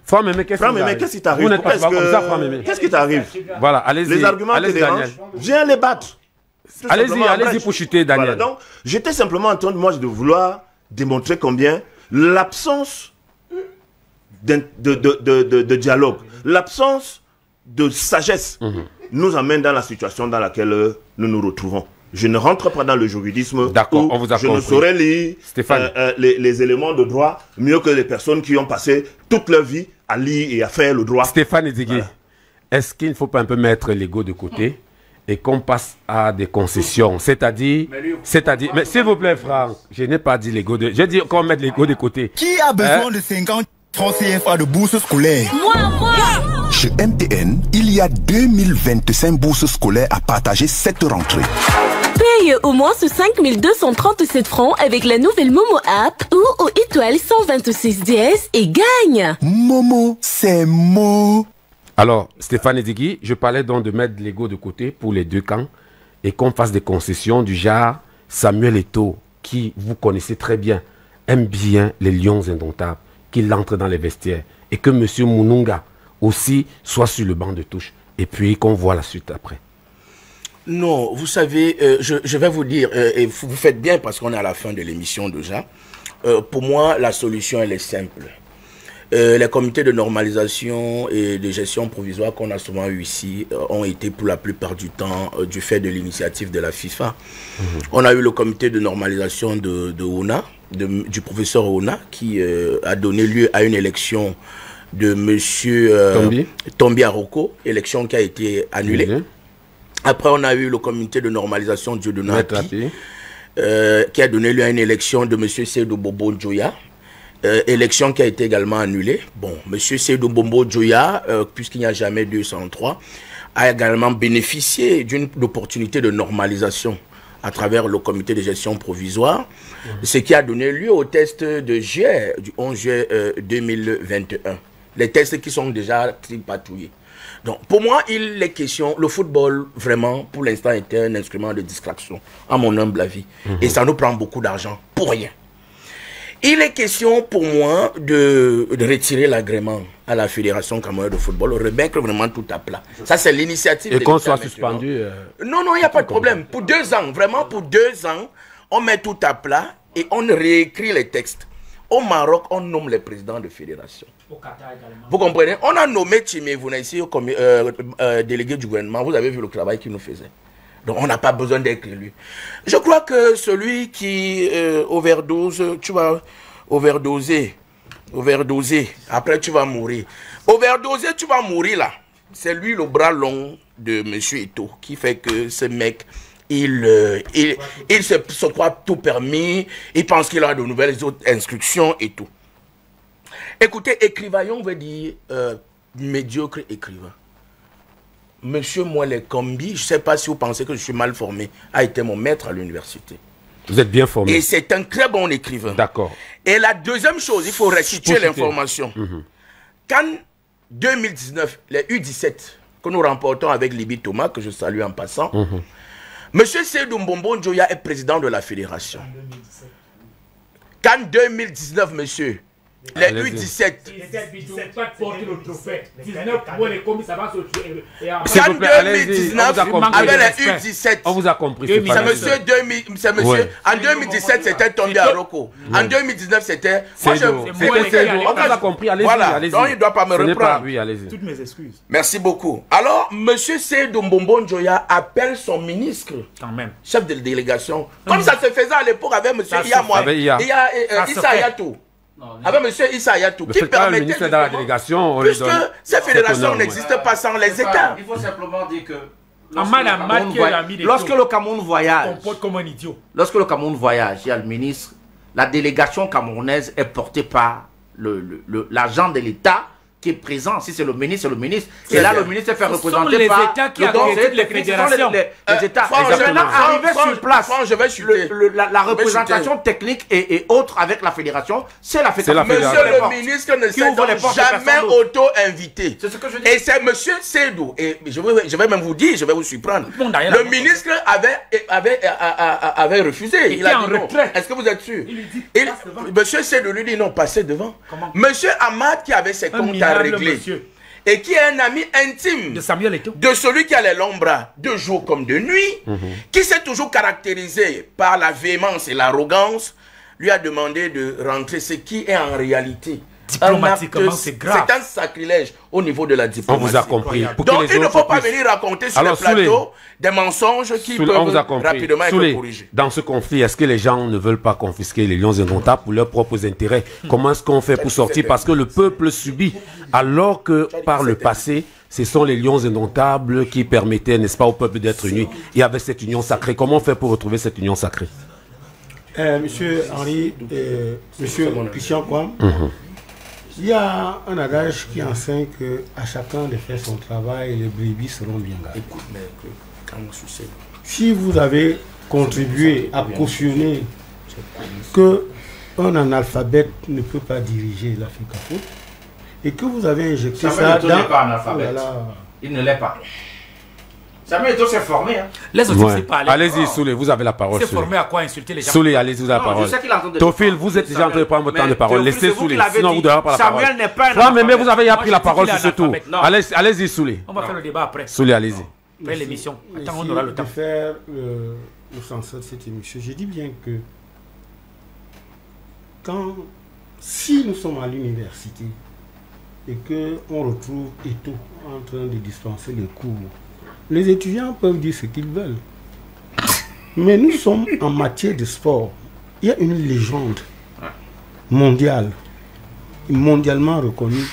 Speaker 3: Qu'est-ce qui t'arrive? Qu'est-ce qui t'arrive?
Speaker 1: Voilà, allez-y.
Speaker 3: Les arguments te dérangent. Viens les battre.
Speaker 1: Allez-y pour chuter, Daniel.
Speaker 3: Voilà, donc, j'étais simplement en train de vouloir démontrer combien l'absence de dialogue, l'absence de sagesse nous amène dans la situation dans laquelle nous nous retrouvons. Je ne rentre pas dans le juridisme.
Speaker 1: D'accord, on vous a compris.
Speaker 3: Je ne saurais lire les éléments de droit mieux que les personnes qui ont passé toute leur vie à lire et à faire le droit.
Speaker 1: Stéphane Edigué, est-ce qu'il ne faut pas un peu mettre l'ego de côté et qu'on passe à des concessions? C'est-à-dire, mais s'il vous plaît, Franck, je n'ai pas dit l'ego de... J'ai dit qu'on mette l'ego de côté.
Speaker 10: Qui a besoin de 50 francs CFA de bourse scolaire?
Speaker 11: Moi.
Speaker 10: Chez MTN, il y a 2025 bourses scolaires à partager cette rentrée.
Speaker 11: Paye au moins ce 5237 francs avec la nouvelle Momo App ou au étoile 126 dièse et gagne.
Speaker 10: Momo, c'est Mo.
Speaker 1: Alors, Stéphane Edigué, je parlais donc de mettre l'ego de côté pour les deux camps et qu'on fasse des concessions du genre Samuel Eto'o, qui, vous connaissez très bien, aime bien les lions indomptables, qu'il entre dans les vestiaires et que M. Moununga aussi soit sur le banc de touche et puis qu'on voit la suite après.
Speaker 4: Non, vous savez, je vais vous dire, et vous faites bien parce qu'on est à la fin de l'émission déjà, pour moi, la solution, elle est simple. Les comités de normalisation et de gestion provisoire qu'on a souvent eu ici ont été pour la plupart du temps du fait de l'initiative de la FIFA. On a eu le comité de normalisation de ONA, du professeur ONA, qui a donné lieu à une élection de M. Tombi Aroko, élection qui a été annulée. Après, on a eu le comité de normalisation de Dieudonné Api, qui a donné lieu à une élection de M. Seydou Bobo Djoya. Élection qui a été également annulée. Bon, M. Seydou Bobo Djoya, puisqu'il n'y a jamais 203, a également bénéficié d'une opportunité de normalisation à travers le comité de gestion provisoire, ce qui a donné lieu au test de juillet, du 11 juillet 2021. Les tests qui sont déjà tripatouillés. Donc, pour moi, il est question, le football, vraiment, pour l'instant, était un instrument de distraction, à mon humble avis. Et ça nous prend beaucoup d'argent pour rien. Il est question, pour moi, de retirer l'agrément à la Fédération camerounaise de football, remettre vraiment tout à plat. Ça, c'est l'initiative.
Speaker 1: Et qu'on soit suspendu.
Speaker 4: Non, il n'y a pas de problème. Pour 2 ans, vraiment, pour 2 ans, on met tout à plat et on réécrit les textes. Au Maroc, on nomme les présidents de fédération. Au Qatar également. Vous comprenez? On a nommé Timé Vouna ici comme délégué du gouvernement. Vous avez vu le travail qu'il nous faisait. Donc, on n'a pas besoin d'être élu. Je crois que celui qui overdose, tu vas overdoser. Après, tu vas mourir. Overdoser, tu vas mourir là. C'est lui le bras long de M. Eto'o qui fait que ce mec, il se croit tout permis. Il pense qu'il a de nouvelles autres instructions et tout. Écoutez, écrivaillon veut dire médiocre écrivain. Monsieur Moelle Kombi, je ne sais pas si vous pensez que je suis mal formé, a été mon maître à l'université.
Speaker 1: Vous êtes bien formé.
Speaker 4: Et c'est un très bon écrivain.
Speaker 1: D'accord.
Speaker 4: Et la deuxième chose, il faut restituer l'information. Quand 2019, les U17 que nous remportons avec Libye Thomas, que je salue en passant, Monsieur Seydou Mbombo Djoya est président de la fédération. Quand 2019, monsieur, les U17. Quand 2019, avec les U17,
Speaker 1: on vous a compris.
Speaker 4: C'est monsieur. En 2017, c'était Tombé à Rocco. En 2019, c'était.
Speaker 1: On vous a compris. Allez-y.
Speaker 4: Donc, il ne doit pas me reprendre.
Speaker 8: Toutes mes excuses.
Speaker 4: Merci beaucoup. Alors, monsieur Seydou Mbombo Djoya appelle son ministre, chef de délégation, comme ça se faisait à l'époque avec monsieur Issa Ayatou. Avec M. Issa Ayatou, qui permettait
Speaker 1: de dans la délégation,
Speaker 4: puisque ces fédérations n'existent pas sans les États.
Speaker 9: Il faut simplement dire que
Speaker 7: lorsque
Speaker 9: le Cameroun voyage,
Speaker 7: comme un idiot.
Speaker 9: Lorsque le Cameroun voyage, il y a le ministre, la délégation camerounaise est portée par l'agent de l'État qui est présent. Si c'est le ministre, c'est le ministre. Et là, le ministre est fait représenter par
Speaker 7: les États qui ont créé les fédérations.
Speaker 9: Les États. Maintenant, arrivé sur place, la représentation
Speaker 4: chuter.
Speaker 9: technique et autres avec la fédération, c'est la fédération.
Speaker 4: Monsieur le ministre ne s'est jamais auto-invité.
Speaker 9: C'est ce que je dis.
Speaker 4: Et c'est monsieur Seydou. Et je vais même vous dire, je vais vous surprendre. Le ministre avait refusé. Il a dit non. Est-ce que vous êtes sûr? Monsieur Seydou lui dit non, passez devant. Monsieur Ahmad qui avait ses comptes à régler et qui est un ami intime
Speaker 7: de Samuel Eto'o,
Speaker 4: de celui qui a les longs bras de jour comme de nuit, qui s'est toujours caractérisé par la véhémence et l'arrogance, lui a demandé de rentrer, ce qui est en réalité
Speaker 7: diplomatiquement c'est grave.
Speaker 4: C'est un sacrilège au niveau de la diplomatie.
Speaker 1: On vous a compris.
Speaker 4: Donc il ne faut pas venir raconter sur le plateau des mensonges qui peuvent rapidement être corrigés.
Speaker 1: Dans ce conflit, est-ce que les gens ne veulent pas confisquer les lions indomptables pour leurs propres intérêts? Comment est-ce qu'on fait pour sortir? Parce que le peuple subit, alors que par le passé, ce sont les lions indomptables qui permettaient, n'est-ce pas, au peuple d'être unis. Il y avait cette union sacrée. Comment on fait pour retrouver cette union sacrée?
Speaker 5: Monsieur Henri, monsieur Christian Kouam, il y a un adage qui enseigne qu'à chacun de faire son travail, les brebis seront bien gardées. Si vous avez contribué à cautionner qu'un analphabète ne peut pas diriger l'Afrique Foot et que vous avez injecté ça dans...
Speaker 9: Il ne l'est pas. Samuel Eto'o s'est formé. Hein.
Speaker 1: Allez-y, Soulé, vous avez la parole.
Speaker 7: C'est formé à quoi insulter les gens?
Speaker 1: Soulé, allez-y, vous avez la parole. Théophile, vous êtes déjà en train de prendre votre temps de parole. Laissez Soulé, sinon vous n'aurez pas la parole.
Speaker 9: Samuel n'est pas un
Speaker 1: mais vous avez appris la parole sur ce tour. Allez-y, Soulé.
Speaker 7: On va faire le débat après.
Speaker 1: Soulé, allez-y.
Speaker 7: Après l'émission. Attends, on aura le temps.
Speaker 5: De faire le sens de cette émission, je dis bien que si nous sommes à l'université et qu'on retrouve Eto'o en train de dispenser les cours, les étudiants peuvent dire ce qu'ils veulent. Mais nous sommes en matière de sport. Il y a une légende mondiale, mondialement reconnue,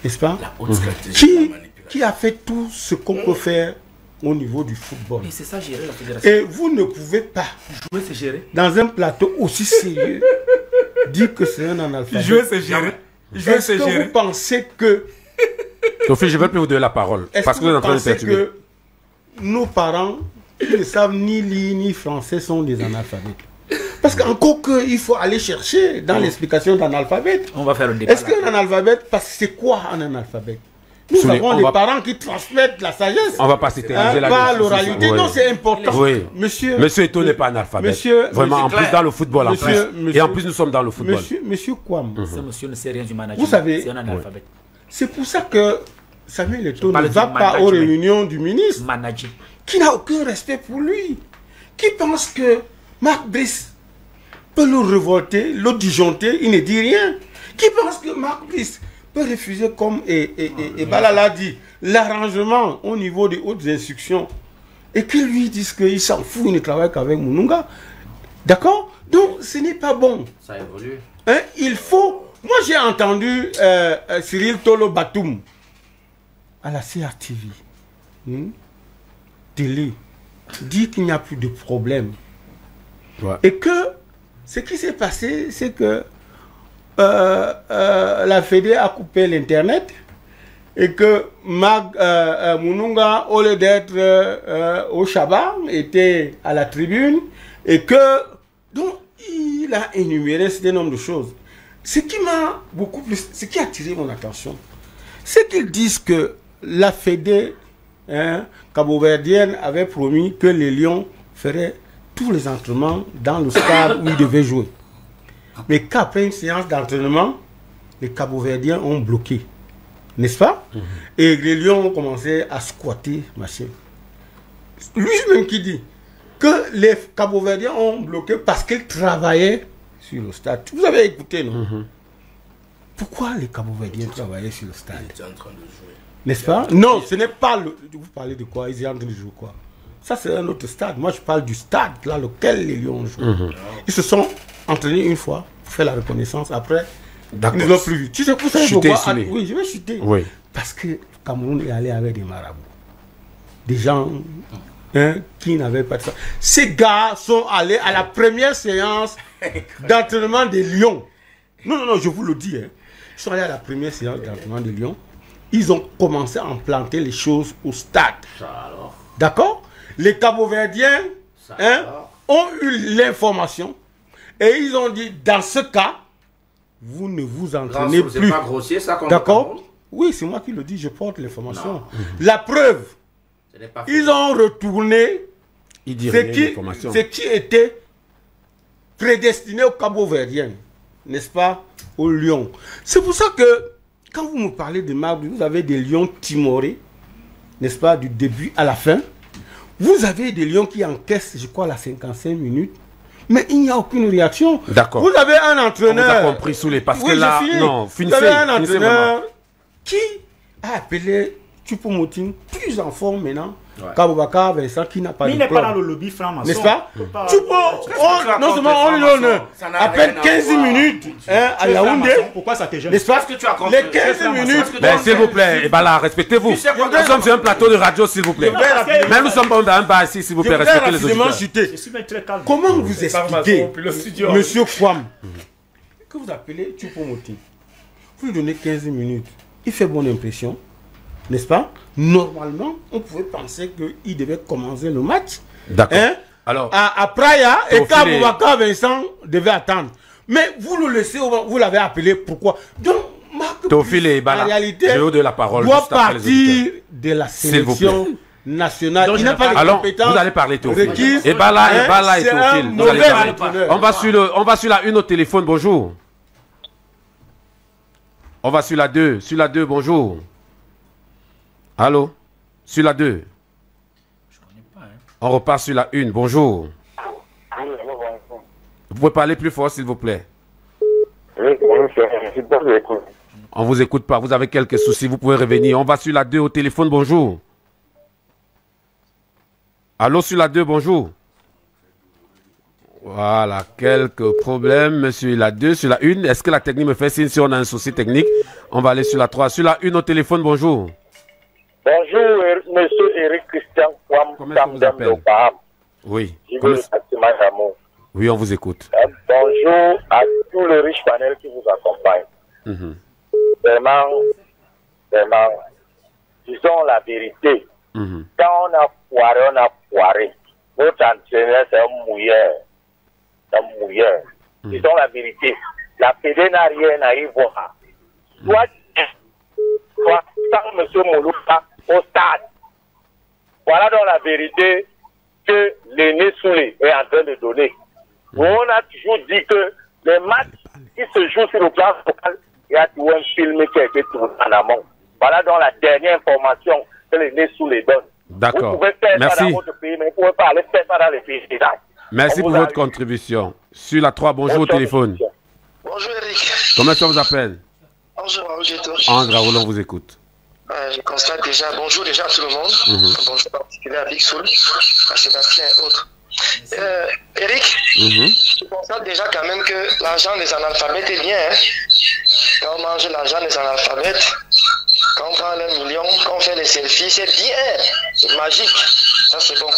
Speaker 5: n'est-ce pas, qui a fait tout ce qu'on peut faire au niveau du football.
Speaker 7: Et c'est ça gérer la fédération.
Speaker 5: Et vous ne pouvez pas
Speaker 7: jouer, c'est gérer.
Speaker 5: Dans un plateau aussi sérieux, dire que c'est un analphabète.
Speaker 7: Jouer, c'est gérer.
Speaker 5: Est-ce que vous pensez que...
Speaker 1: Sophie, je ne vais plus vous donner la parole. Parce que vous êtes en train de perturber.
Speaker 5: Que nos parents qui ne savent ni lire ni français sont des analphabètes? Parce qu'encore qu'il faut aller chercher dans l'explication d'un alphabet.
Speaker 7: On va faire un débat.
Speaker 5: Est-ce qu'un analphabète, parce que c'est quoi un analphabète? Nous avons des parents qui transmettent la sagesse.
Speaker 1: On va pas s'éterniser là.
Speaker 5: Pas l'oralité. Oui. Non, c'est important.
Speaker 1: Oui. Monsieur Eto'o n'est pas analphabète. Vraiment, en plus dans le football. Et en plus, nous sommes dans le football.
Speaker 5: Monsieur Kwam.
Speaker 7: Ce monsieur ne sait rien du management.
Speaker 5: Vous savez,
Speaker 7: c'est un analphabète.
Speaker 5: C'est pour ça que Samuel Eto'o ne va pas aux réunions du ministre. Qui n'a aucun respect pour lui. Qui pense que Marc Brice peut le révolter, le disjoncter, il ne dit rien. Qui pense que Marc Brice peut refuser, comme Balala dit, l'arrangement au niveau des hautes instructions, et qu'ils lui disent qu'il s'en fout, il ne travaille qu'avec Moununga. D'accord? Donc ce n'est pas bon.
Speaker 9: Ça évolue.
Speaker 5: Hein? Il faut... Moi j'ai entendu Cyril Tolo Batoum à la CRTV, télé, dire qu'il n'y a plus de problème. Ouais. Et que ce qui s'est passé, c'est que la Fédé a coupé l'Internet et que Moununga, au lieu d'être au Shabbat, était à la tribune et que, donc, il a énuméré un nombre de choses. Ce qui m'a beaucoup plus, ce qui a attiré mon attention, c'est qu'ils disent que la Fédé cabo-verdienne avait promis que les Lions feraient tous les entraînements dans le stade où ils devaient jouer. Mais qu'après une séance d'entraînement, les Cabo-Verdiens ont bloqué. N'est-ce pas? Et les Lions ont commencé à squatter, machin. Lui-même qui dit que les Cabo-Verdiens ont bloqué parce qu'ils travaillaient sur le stade. Vous avez écouté, non? Pourquoi les Cabo-Verdiens travaillaient sur le stade? Ils étaient en train de jouer. N'est-ce pas? Non, ce n'est pas le... Vous parlez de quoi? Ils étaient en train de jouer quoi? Ça, c'est un autre stade. Moi, je parle du stade dans lequel les Lions jouent. Ils se sont entraînés une fois, pour faire la reconnaissance. Après, ils ne l'ont plus vu. Tu sais pourquoi? Oui, je vais chuter. Oui. Parce que le Cameroun est allé avec des marabouts. Des gens qui n'avaient pas de ça. Ces gars sont allés à la première séance d'entraînement des Lions. Non, je vous le dis. Ils sont allés à la première séance d'entraînement des Lions. Ils ont commencé à implanter les choses au stade. D'accord? Les Cabo-Verdiens ont eu l'information et ils ont dit, dans ce cas, vous ne vous entraînez plus.
Speaker 9: C'est pas grossier, ça,
Speaker 5: d'accord? Oui, c'est moi qui le dis, je porte l'information. La preuve, ils ont retourné ce qui était prédestiné aux Cabo-Verdiens, n'est-ce pas, aux Lions. C'est pour ça que, quand vous me parlez de marbre, vous avez des lions timorés, n'est-ce pas, du début à la fin. Vous avez des lions qui encaissent, je crois, la 55 minutes. Mais il n'y a aucune réaction.
Speaker 1: D'accord.
Speaker 5: Vous avez un entraîneur...
Speaker 1: On vous a compris sous les... Parce que là... Non, finissez.
Speaker 5: Vous avez un entraîneur qui a appelé Choupo-Moting, plus en forme maintenant. Kaboubacar, Vincent, qui n'a pas de club.
Speaker 8: Mais il n'est pas dans le lobby franc-maçon.
Speaker 5: N'est-ce pas? Choupo, non seulement on lui donne à peine 15 minutes à Yaoundé.
Speaker 8: Pourquoi ça te gêne?
Speaker 5: N'est-ce pas? Les 15 minutes...
Speaker 1: Mais s'il vous plaît, là, respectez-vous. Nous sommes sur un plateau de radio, s'il vous plaît. Mais nous sommes dans un bar ici, s'il vous plaît, respectez les auditeurs.
Speaker 5: Comment vous expliquez, monsieur Kwam, que vous appelez Choupo-Moting, vous lui donnez 15 minutes, il fait bonne impression, n'est-ce pas? Normalement, on pouvait penser qu'il devait commencer le match.
Speaker 1: D'accord. Alors,
Speaker 5: à Praia, et Kaboubacar Vincent devait attendre. Mais vous le laissez, vous l'avez appelé, pourquoi? Donc,
Speaker 1: Théophile et Bala,
Speaker 5: en réalité,
Speaker 1: je de la parole
Speaker 5: doit partir de la sélection nationale.
Speaker 1: Donc,
Speaker 5: il n'a pas les compétences.
Speaker 1: Vous allez parler Théophile. Et Bala et Théophile. Vous allez parler. On va sur la 1 au téléphone, bonjour. On va sur la 2. Sur la 2, bonjour. Allô? Sur la 2. Je connais pas. On repart sur la 1. Bonjour. Vous pouvez parler plus fort, s'il vous plaît.
Speaker 12: Oui,
Speaker 1: on vous écoute pas. Vous avez quelques soucis. Vous pouvez revenir. On va sur la 2 au téléphone. Bonjour. Allô, sur la 2. Bonjour. Voilà, quelques problèmes, monsieur. La 2, sur la 1. Est-ce que la technique me fait signe si on a un souci technique? On va aller sur la 3. Sur la 1 au téléphone. Bonjour.
Speaker 12: Bonjour, monsieur Eric Christian Kwam.
Speaker 1: Comment est-ce qu'on vous appelle? Oui. Oui, on vous écoute.
Speaker 12: Bonjour à tout le riche panel qui vous accompagne. Vraiment, disons la vérité. Quand on a foiré. Votre entraîneur, c'est un mouilleur. Disons la vérité. La PD n'a rien à y voir. Soit sans M. Moulouka au stade. Voilà donc la vérité que l'aîné Soulé est en train de donner. On a toujours dit que les matchs qui se jouent sur le plan local, il y a toujours un film qui a été tourné en amont. Voilà donc la dernière information que l'aîné Soulé donne.
Speaker 1: D'accord.
Speaker 12: Vous pouvez faire
Speaker 1: Merci.
Speaker 12: ça dans votre pays, mais vous ne pouvez pas aller faire ça dans les pays.
Speaker 1: Merci pour votre contribution. Sur la 3, bonjour au téléphone.
Speaker 13: Bonjour Eric.
Speaker 1: Comment est-ce qu'on vous appelle?
Speaker 13: Bonjour,
Speaker 1: André, on vous écoute.
Speaker 13: Je constate déjà, bonjour déjà à tout le monde. Bonjour particulier à Big Soul, à Sébastien et autres. Eric, je constate déjà quand même que l'argent des analphabètes est bien. Hein? Quand on mange l'argent des analphabètes, quand on prend les millions, quand on fait les selfies, c'est bien. C'est magique. Ça, c'est bon.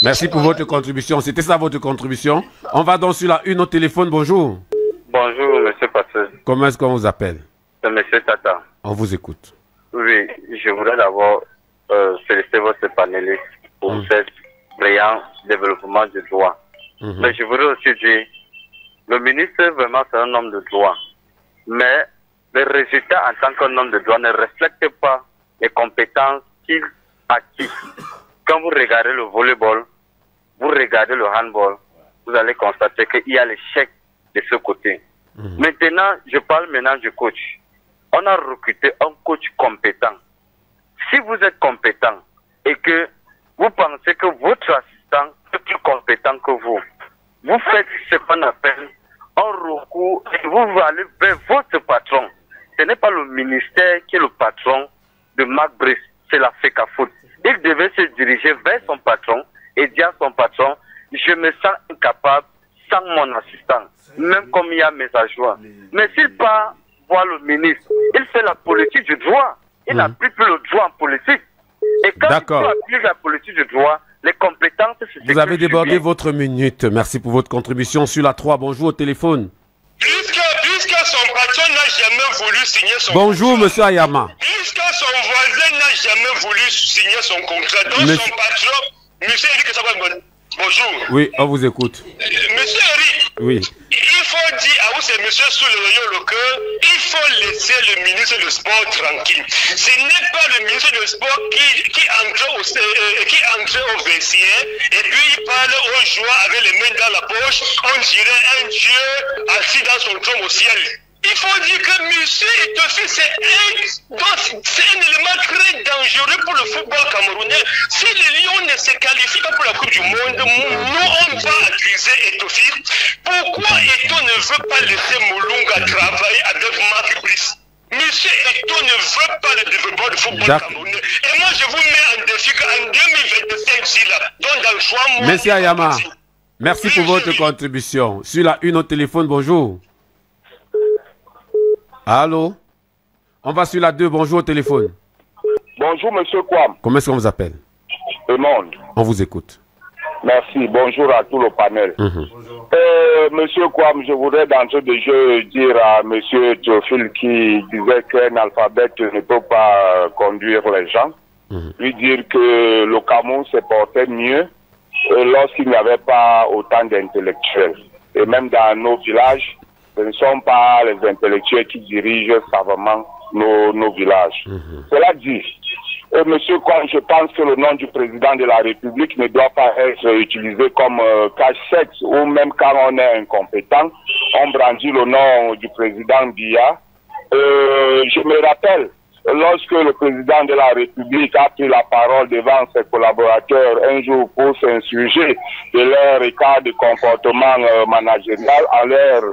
Speaker 1: Merci pour votre contribution. C'était ça votre contribution. On va donc sur la 1 au téléphone. Bonjour.
Speaker 14: Bonjour, monsieur Passeur.
Speaker 1: Comment est-ce qu'on vous appelle?
Speaker 14: C'est monsieur Tata.
Speaker 1: On vous écoute.
Speaker 14: Oui, je voudrais d'abord féliciter votre panéliste pour ce brillant développement du droit. Mais je voudrais aussi dire, le ministre, vraiment, c'est un homme de droit. Mais les résultats en tant qu'un homme de droit ne reflètent pas les compétences qu'il acquis. Quand vous regardez le volleyball, vous regardez le handball, vous allez constater qu'il y a l'échec de ce côté. Maintenant, je parle maintenant du coach. On a recruté un coach compétent. Si vous êtes compétent et que vous pensez que votre assistant est plus compétent que vous faites ce qu'on appelle un recours et vous allez vers votre patron. Ce n'est pas le ministère qui est le patron de Marc Brice, c'est la FECAFOOT. Il devait se diriger vers son patron et dire à son patron, je me sens incapable sans mon assistant, même comme il y a mes adjoints. Mais s'il part voir le ministre, il fait la politique du droit. Il n'applique plus le droit en politique. Et quand il applique la politique du droit, les compétences...
Speaker 1: Vous avez débordé votre minute. Merci pour votre contribution. Sur la 3, bonjour au téléphone.
Speaker 15: Puisque son patron n'a jamais voulu signer son
Speaker 1: Bonjour, monsieur Ayama.
Speaker 15: Puisque son voisin n'a jamais voulu signer son contrat, donc son patron... Monsieur Eric, ça va me... Bonjour.
Speaker 1: Oui, on vous écoute.
Speaker 15: Monsieur Eric,
Speaker 1: oui.
Speaker 15: Il faut dire à vous, c'est monsieur Soulé que il faut laisser le ministre du Sport tranquille. Ce n'est pas le ministre du Sport qui entre au vestiaire et puis il parle aux joueurs avec les mains dans la poche. On dirait un dieu assis dans son trône au ciel. Il faut dire que monsieur Etofi, c'est un élément très dangereux pour le football camerounais. Si les Lions ne se qualifient pas pour la Coupe du Monde, nous, on va accuser Etofi. Pourquoi Eto ne veut pas laisser Moulunga travailler avec Marc Brice? Monsieur Eto ne veut pas le développement du football camerounais. Et moi, je vous mets en défi qu'en 2025, si là, donc dans 3 mois...
Speaker 1: Monsieur Ayama, merci pour votre contribution. Sur la 1 au téléphone, bonjour. Allô? On va sur la 2, bonjour au téléphone.
Speaker 16: Bonjour, monsieur Kwam.
Speaker 1: Comment est-ce qu'on vous appelle?
Speaker 16: Monde.
Speaker 1: On vous écoute.
Speaker 16: Merci, bonjour à tout le panel. Monsieur Kwam, je voudrais d'entrée de jeu dire à monsieur Théophile qui disait qu'un alphabet ne peut pas conduire les gens, lui dire que le Cameroun se portait mieux lorsqu'il n'y avait pas autant d'intellectuels. Et même dans nos villages, ce ne sont pas les intellectuels qui dirigent savamment nos villages. Cela dit, monsieur Kwan, je pense que le nom du président de la République ne doit pas être utilisé comme cache-sexe ou même quand on est incompétent, on brandit le nom du président Biya. Je me rappelle, lorsque le président de la République a pris la parole devant ses collaborateurs un jour pour s'insurger de leur écart de comportement managérial en leur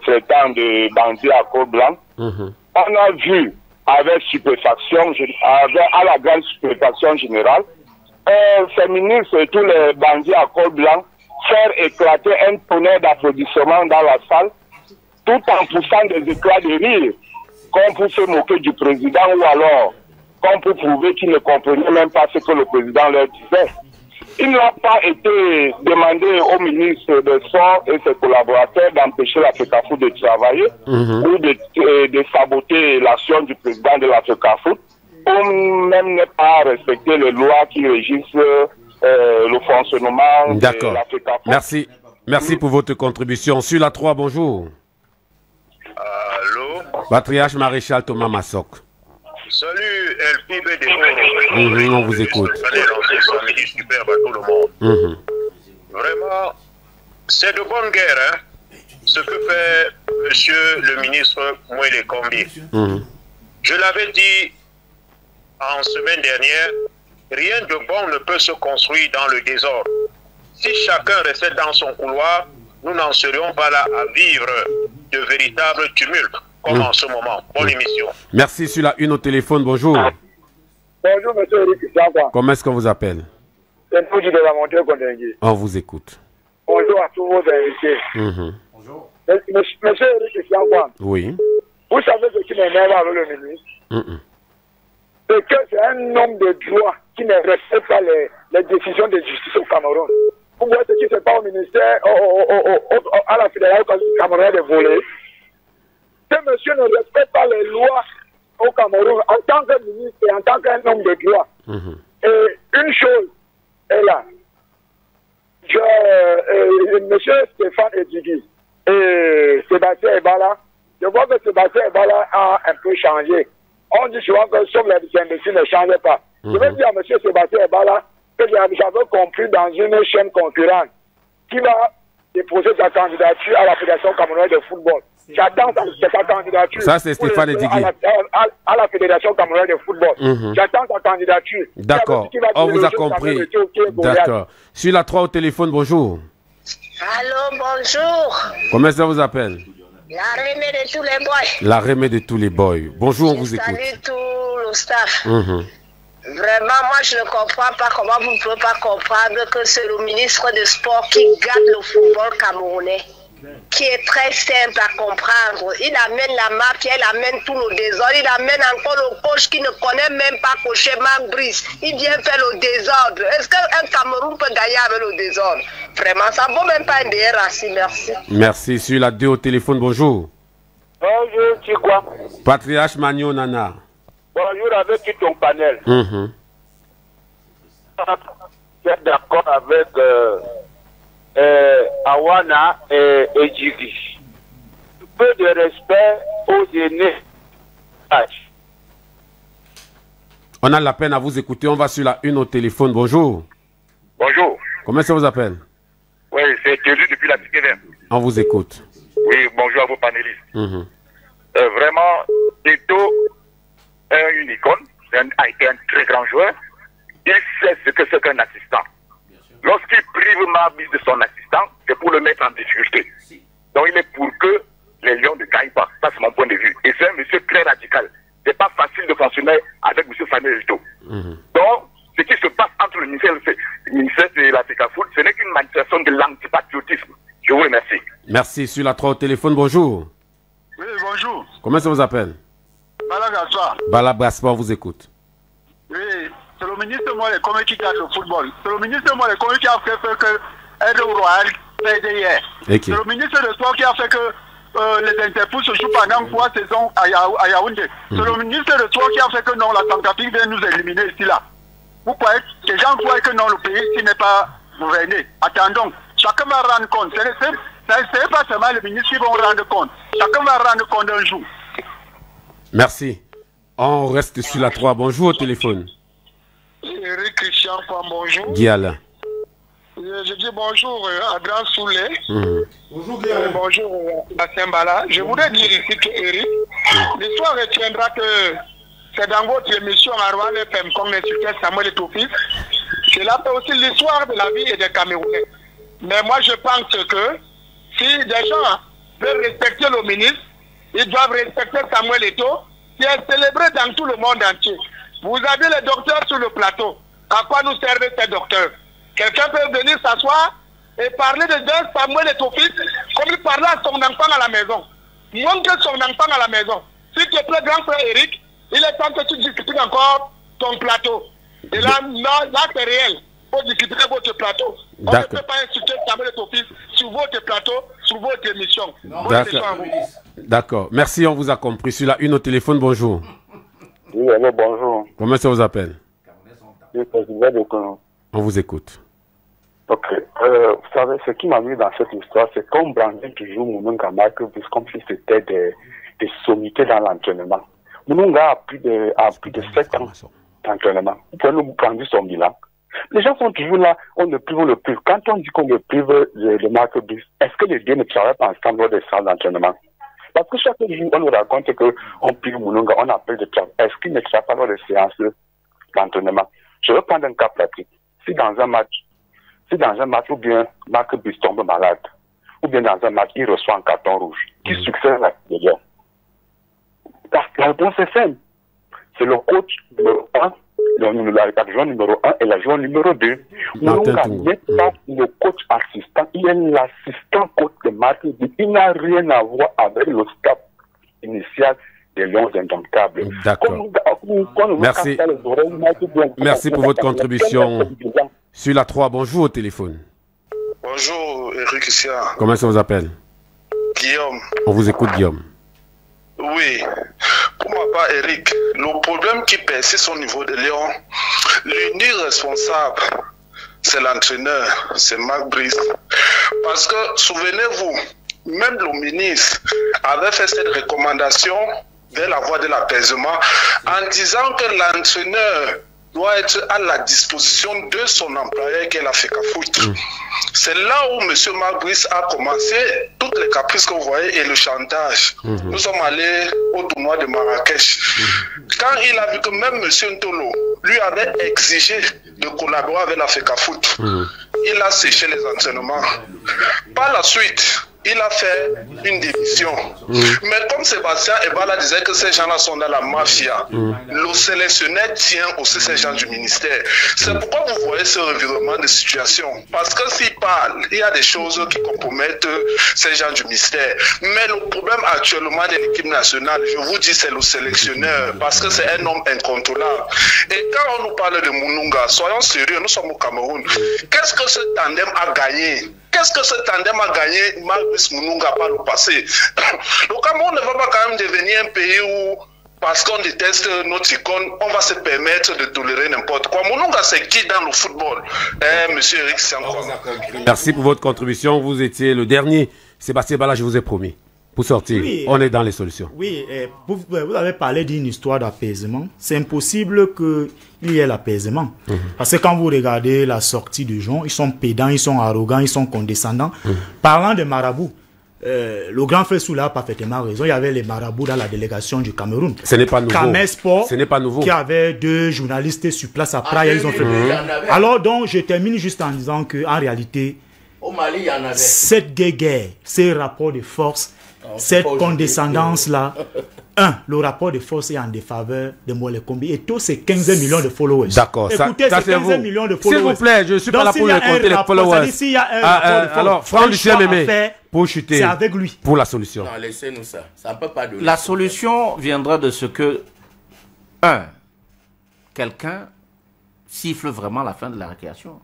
Speaker 16: traitant de bandits à col blanc, on a vu avec stupéfaction, à la grande stupéfaction générale, ces ministres et tous les bandits à col blanc faire éclater un tonnerre d'applaudissements dans la salle, tout en poussant des éclats de rire, qu'on puisse se moquer du président ou alors comme pour prouver qu'ils ne comprenaient même pas ce que le président leur disait. Il n'a pas été demandé au ministre des Sports et ses collaborateurs d'empêcher la FECAFOOT de travailler ou de saboter l'action du président de la FECAFOOT, ou même ne pas respecter les lois qui régissent le fonctionnement de la FECAFOOT.
Speaker 1: Merci. Merci pour votre contribution. Sur la 3, bonjour.
Speaker 17: Allô?
Speaker 1: Patriarche Maréchal Thomas Massok.
Speaker 17: Salut, LPB
Speaker 1: on vous écoute.
Speaker 17: Superbe à tout le monde. Vraiment, c'est de bonne guerre, hein, ce que fait monsieur le ministre Moïle Kombi. Je l'avais dit en semaine dernière, rien de bon ne peut se construire dans le désordre. Si chacun restait dans son couloir, nous n'en serions pas là à vivre de véritables tumultes, comme en ce moment. Bonne émission.
Speaker 1: Merci. Sur la 1 au téléphone, bonjour.
Speaker 18: Bonjour, monsieur Eric Christian.
Speaker 1: Comment est-ce qu'on vous appelle?
Speaker 18: C'est Pouji de la montée Kondengui.
Speaker 1: On vous écoute.
Speaker 18: Bonjour à tous vos invités. Bonjour. Monsieur Eric Christian.
Speaker 1: Oui.
Speaker 18: Vous savez ce qui m'énerve avec le ministre? C'est que c'est un homme de droit qui ne respecte pas les décisions de justice au Cameroun. Vous voyez ce qui se passe au ministère, à la Fédération camerounaise de voler. Ce monsieur ne respecte pas les lois au Cameroun en tant que ministre et en tant qu'un homme de droit. Et une chose est là. Monsieur Stéphane Edjigui et Sébastien Ebala, je vois que Sébastien Ebala a un peu changé. On dit souvent que sauf les imbéciles ne changent pas. Je veux dire à M. Sébastien Ebala que j'avais compris dans une chaîne concurrente qui va déposer sa candidature à la Fédération camerounaise de football. J'attends sa candidature.
Speaker 1: Ça, c'est Stéphane Edjigui.
Speaker 18: À la Fédération camerounaise de football. J'attends sa candidature.
Speaker 1: D'accord. On vous a compris. D'accord. Sur la 3 au téléphone, bonjour.
Speaker 19: Allô, bonjour.
Speaker 1: Comment ça vous appelle?
Speaker 19: La remée de tous les boys.
Speaker 1: La remée de tous les boys. Bonjour, on vous écoute.
Speaker 19: Salut tout le staff. Vraiment, moi je ne comprends pas comment vous ne pouvez pas comprendre que c'est le ministre des Sports qui gâte le football camerounais, qui est très simple à comprendre. Il amène la mafia, il amène tout le désordre, il amène encore le coach qui ne connaît même pas coacher Marc Brice. Il vient faire le désordre. Est-ce qu'un Cameroun peut gagner avec le désordre? Vraiment, ça ne vaut même pas un DR assis, merci.
Speaker 1: Merci. Sur la 2 au téléphone, bonjour.
Speaker 16: Bonjour, tu quoi?
Speaker 1: Patriarche Magno Nana.
Speaker 16: Bonjour avec ton panel.
Speaker 1: Je
Speaker 16: suis d'accord avec Awana et Edjigui. Peu de respect aux aînés.
Speaker 1: On a la peine à vous écouter. On va sur la 1 au téléphone. Bonjour.
Speaker 20: Bonjour.
Speaker 1: Comment ça vous appelle?
Speaker 20: Oui, c'est Thierry depuis la Cité Verte.
Speaker 1: On vous écoute.
Speaker 20: Oui, bonjour à vos panélistes. Vraiment, Tito est une icône, a été un très grand joueur. Il sait ce que c'est qu'un assistant. Lorsqu'il prive Mabis de son assistant, c'est pour le mettre en difficulté. Donc il est pour que les Lions ne gagnent pas. Ça, c'est mon point de vue. Et c'est un monsieur très radical. C'est pas facile de fonctionner avec monsieur Samuel Eto'o. Donc, ce qui se passe entre le ministère de la FECAFOOT, ce n'est qu'une manifestation de l'antipatriotisme. Je vous remercie.
Speaker 1: Merci. Sur la 3 au téléphone, bonjour.
Speaker 21: Oui, bonjour.
Speaker 1: Comment ça vous appelle?
Speaker 21: Bala Gaspard.
Speaker 1: Bala Gaspard, on vous écoute.
Speaker 21: Oui, c'est le ministre Moïle Kombi qui garde le football. C'est le ministre Moïle Kombi qui a fait que Aide Royal perdait hier. C'est le ministre de Sport qui a fait que les Interpous se jouent pendant 3 saisons à Yaoundé. C'est le ministre de Sport qui a fait que non, la Centrafrique vient nous éliminer ici là. Vous croyez, les gens croient que non, le pays ici n'est pas gouverné. Attendons, chacun va rendre compte. Ce n'est pas seulement les ministres qui vont rendre compte. Chacun va rendre compte un jour.
Speaker 1: Merci. On reste sur la 3. Bonjour au téléphone.
Speaker 21: Eric Christian, bonjour.
Speaker 1: Guiala.
Speaker 21: Je dis bonjour à Grand Soulé.
Speaker 5: Bonjour Guiala.
Speaker 21: Bonjour à Sembala. Je voudrais dire ici que Eric, l'histoire retiendra que c'est dans votre émission à Rouen FM comme l'insultait Samuel Eto'o. Cela fait aussi l'histoire de la vie et des Camerounais. Mais moi je pense que si des gens veulent respecter le ministre, ils doivent respecter Samuel Eto'o, qui est célébré dans tout le monde entier. Vous avez les docteurs sur le plateau. À quoi nous servent ces docteurs? Quelqu'un peut venir s'asseoir et parler de Samuel Eto'o comme il parlait à son enfant à la maison. Montre son enfant à la maison. S'il te plaît, grand frère Eric, Il est temps que tu discutes encore ton plateau. Et là, c'est réel. Il faut discuter votre plateau. On ne peut pas insulter Samuel Eto'o-Fils sur votre plateau, sur votre émission.
Speaker 1: D'accord. Merci, on vous a compris. Sur la une au téléphone, bonjour.
Speaker 2: Oui, allô, bonjour.
Speaker 1: Comment ça vous appelle? On vous écoute.
Speaker 2: Ok. Vous savez, ce qui m'a mis dans cette histoire, c'est qu'on brandit toujours Moununga Marquebus comme si c'était des sommités dans l'entraînement. Moununga a plus de 7 ans d'entraînement. Vous pouvez nous prendre son bilan. Les gens sont toujours là, on le prive, on le prive. Quand on dit qu'on le prive de Marquebus, est-ce que les deux ne travaillent pas ensemble lors des salles d'entraînement? Parce que chaque jour, on nous raconte qu'on prive Moununga, on appelle de travail. Est-ce qu'il ne travaille pas lors des séances d'entraînement? Je vais prendre un cas pratique. Si dans un match, ou bien Marquebus tombe malade, ou bien dans un match, il reçoit un carton rouge, qui succède à l'extérieur? La réponse est simple. C'est le coach numéro 1, l'adjoint numéro 1 et l'adjoint numéro 2. Moununga n'est pas le coach assistant, il est l'assistant coach de Marquebus. Il n'a rien à voir avec le staff initial des Lions Indomptables.
Speaker 1: D'accord. Merci. Merci pour votre contribution. Sur la 3, bonjour au téléphone.
Speaker 22: Bonjour, Eric Sia.
Speaker 1: Comment ça vous appelle?
Speaker 22: Guillaume.
Speaker 1: On vous écoute, Guillaume.
Speaker 22: Oui. Pour ma part, Eric, le problème qui persiste au niveau de Lyon, l'unique responsable, c'est l'entraîneur, c'est Marc Brice. Parce que, souvenez-vous, même le ministre avait fait cette recommandation vers la voie de l'apaisement en disant que l'entraîneur doit être à la disposition de son employeur qui est la FECAFOOT. C'est là où M. Marc Brice a commencé toutes les caprices que vous voyez et le chantage. Nous sommes allés au tournoi de Marrakech. Quand il a vu que même M. Ntolo lui avait exigé de collaborer avec la FECAFOOT, il a séché les entraînements. Par la suite, il a fait une démission. Mais comme Sébastien Ebala disait que ces gens-là sont dans la mafia, le sélectionneur tient aussi ces gens du ministère. C'est pourquoi vous voyez ce revirement de situation. Parce que s'il parle, il y a des choses qui compromettent ces gens du ministère. Mais le problème actuellement de l'équipe nationale, je vous dis, c'est le sélectionneur. Parce que c'est un homme incontrôlable. Et quand on nous parle de Moununga, soyons sérieux, nous sommes au Cameroun. Qu'est-ce que ce tandem a gagné? Qu'est-ce que ce tandem a gagné Marc Moununga par le passé? Le Cameroun ne va pas quand même devenir un pays où, parce qu'on déteste notre icône, on va se permettre de tolérer n'importe quoi. Moununga, c'est qui dans le football? Monsieur Eric Siankon.
Speaker 1: Merci pour votre contribution. Vous étiez le dernier. Sébastien Bala, je vous ai promis. Pour sortir, oui, on est dans les solutions.
Speaker 8: Oui, vous avez parlé d'une histoire d'apaisement. C'est impossible qu'il y ait l'apaisement. Parce que quand vous regardez la sortie de gens, ils sont pédants, ils sont arrogants, ils sont condescendants. Parlant de marabouts, le grand frère Soula a parfaitement raison. Il y avait les marabouts dans la délégation du Cameroun.
Speaker 1: Ce n'est pas nouveau.
Speaker 8: Kamel Sport,
Speaker 1: ce n'est pas nouveau.
Speaker 8: Qui avait 2 journalistes sur place à Praia, ils ont fait. Alors donc, je termine juste en disant que en réalité,
Speaker 4: au Mali, il y en avait.
Speaker 8: Cette guerre, ces rapports de force, cette condescendance-là, le rapport de force est en défaveur de Moïse Kombi. Et tous ces 15 millions de followers.
Speaker 1: D'accord.
Speaker 8: Écoutez,
Speaker 1: ça
Speaker 8: ces 15 millions de followers.
Speaker 1: S'il vous plaît, je ne suis pas là pour les compter les followers.
Speaker 8: S'il y a un rapport de force,
Speaker 1: alors, Franck Lucien Mémé, pour chuter,
Speaker 8: c'est avec lui.
Speaker 1: Pour la solution.
Speaker 4: Non, laissez-nous ça. Ça ne peut pas donner.
Speaker 9: La solution viendra de ce que, quelqu'un siffle vraiment la fin de la récréation.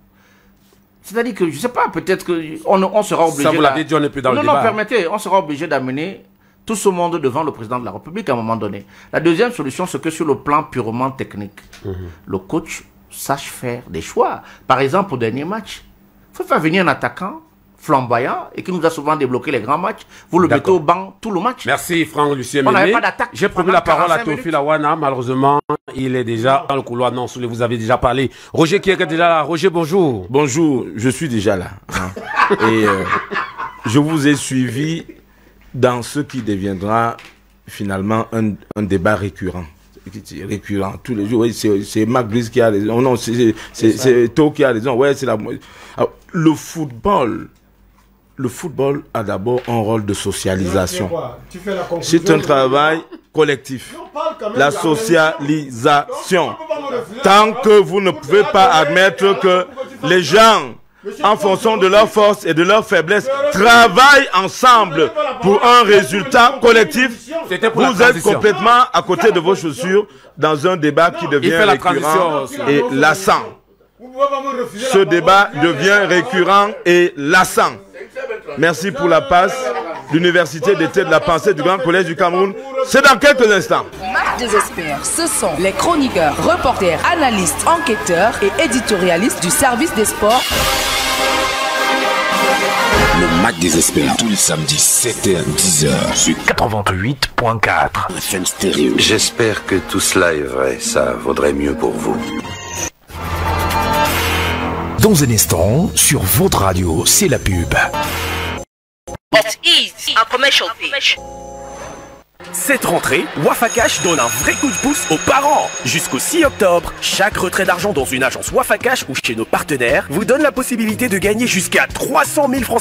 Speaker 9: C'est-à-dire que, je ne sais pas, peut-être qu'on sera obligé...
Speaker 1: Ça, vous l'avez dit, on n'est plus dans le débat.
Speaker 9: Non, permettez, on sera obligé d'amener tout ce monde devant le président de la République à un moment donné. La deuxième solution, c'est que sur le plan purement technique, le coach sache faire des choix. Par exemple, au dernier match, il faut faire venir un attaquant flamboyant et qui nous a souvent débloqué les grands matchs. Vous le mettez au banc tout le match.
Speaker 1: Merci Franck Lucien
Speaker 9: On n'avait
Speaker 1: Mémé.
Speaker 9: pas d'attaque.
Speaker 1: J'ai promis la parole à Théophile Awana. Malheureusement, il est déjà dans le couloir. Non, vous avez déjà parlé. Roger qui est déjà là. Roger, bonjour.
Speaker 23: Bonjour, je suis déjà là. Et je vous ai suivi dans ce qui deviendra finalement un débat récurrent. Récurrent tous les jours. Oui, c'est Marc Brice qui a raison. Non, c'est To qui a raison. Ouais, c'est la. Alors, le football a d'abord un rôle de socialisation. C'est un travail collectif. La socialisation. Tant que vous ne pouvez pas admettre que les gens en fonction de leurs forces et de leurs faiblesses, travaillent ensemble pour un résultat collectif. Vous êtes complètement à côté de vos chaussures dans un débat qui devient récurrent et lassant. Ce débat devient récurrent et lassant. Merci pour la passe. L'Université d'été de la pensée du Grand Collège du Cameroun, c'est dans quelques instants.
Speaker 3: Match des experts, ce sont les chroniqueurs, reporters, analystes, enquêteurs et éditorialistes du service des sports.
Speaker 6: Le Match des experts, tous les samedis 7h-10h sur 88.4 FM Stéréo.
Speaker 11: J'espère que tout cela est vrai, ça vaudrait mieux pour vous.
Speaker 6: Dans un instant, sur votre radio, c'est la pub.
Speaker 24: Cette rentrée, Wafa Cash donne un vrai coup de pouce aux parents. Jusqu'au 6 octobre, chaque retrait d'argent dans une agence Wafa Cash ou chez nos partenaires vous donne la possibilité de gagner jusqu'à 300 000 francs.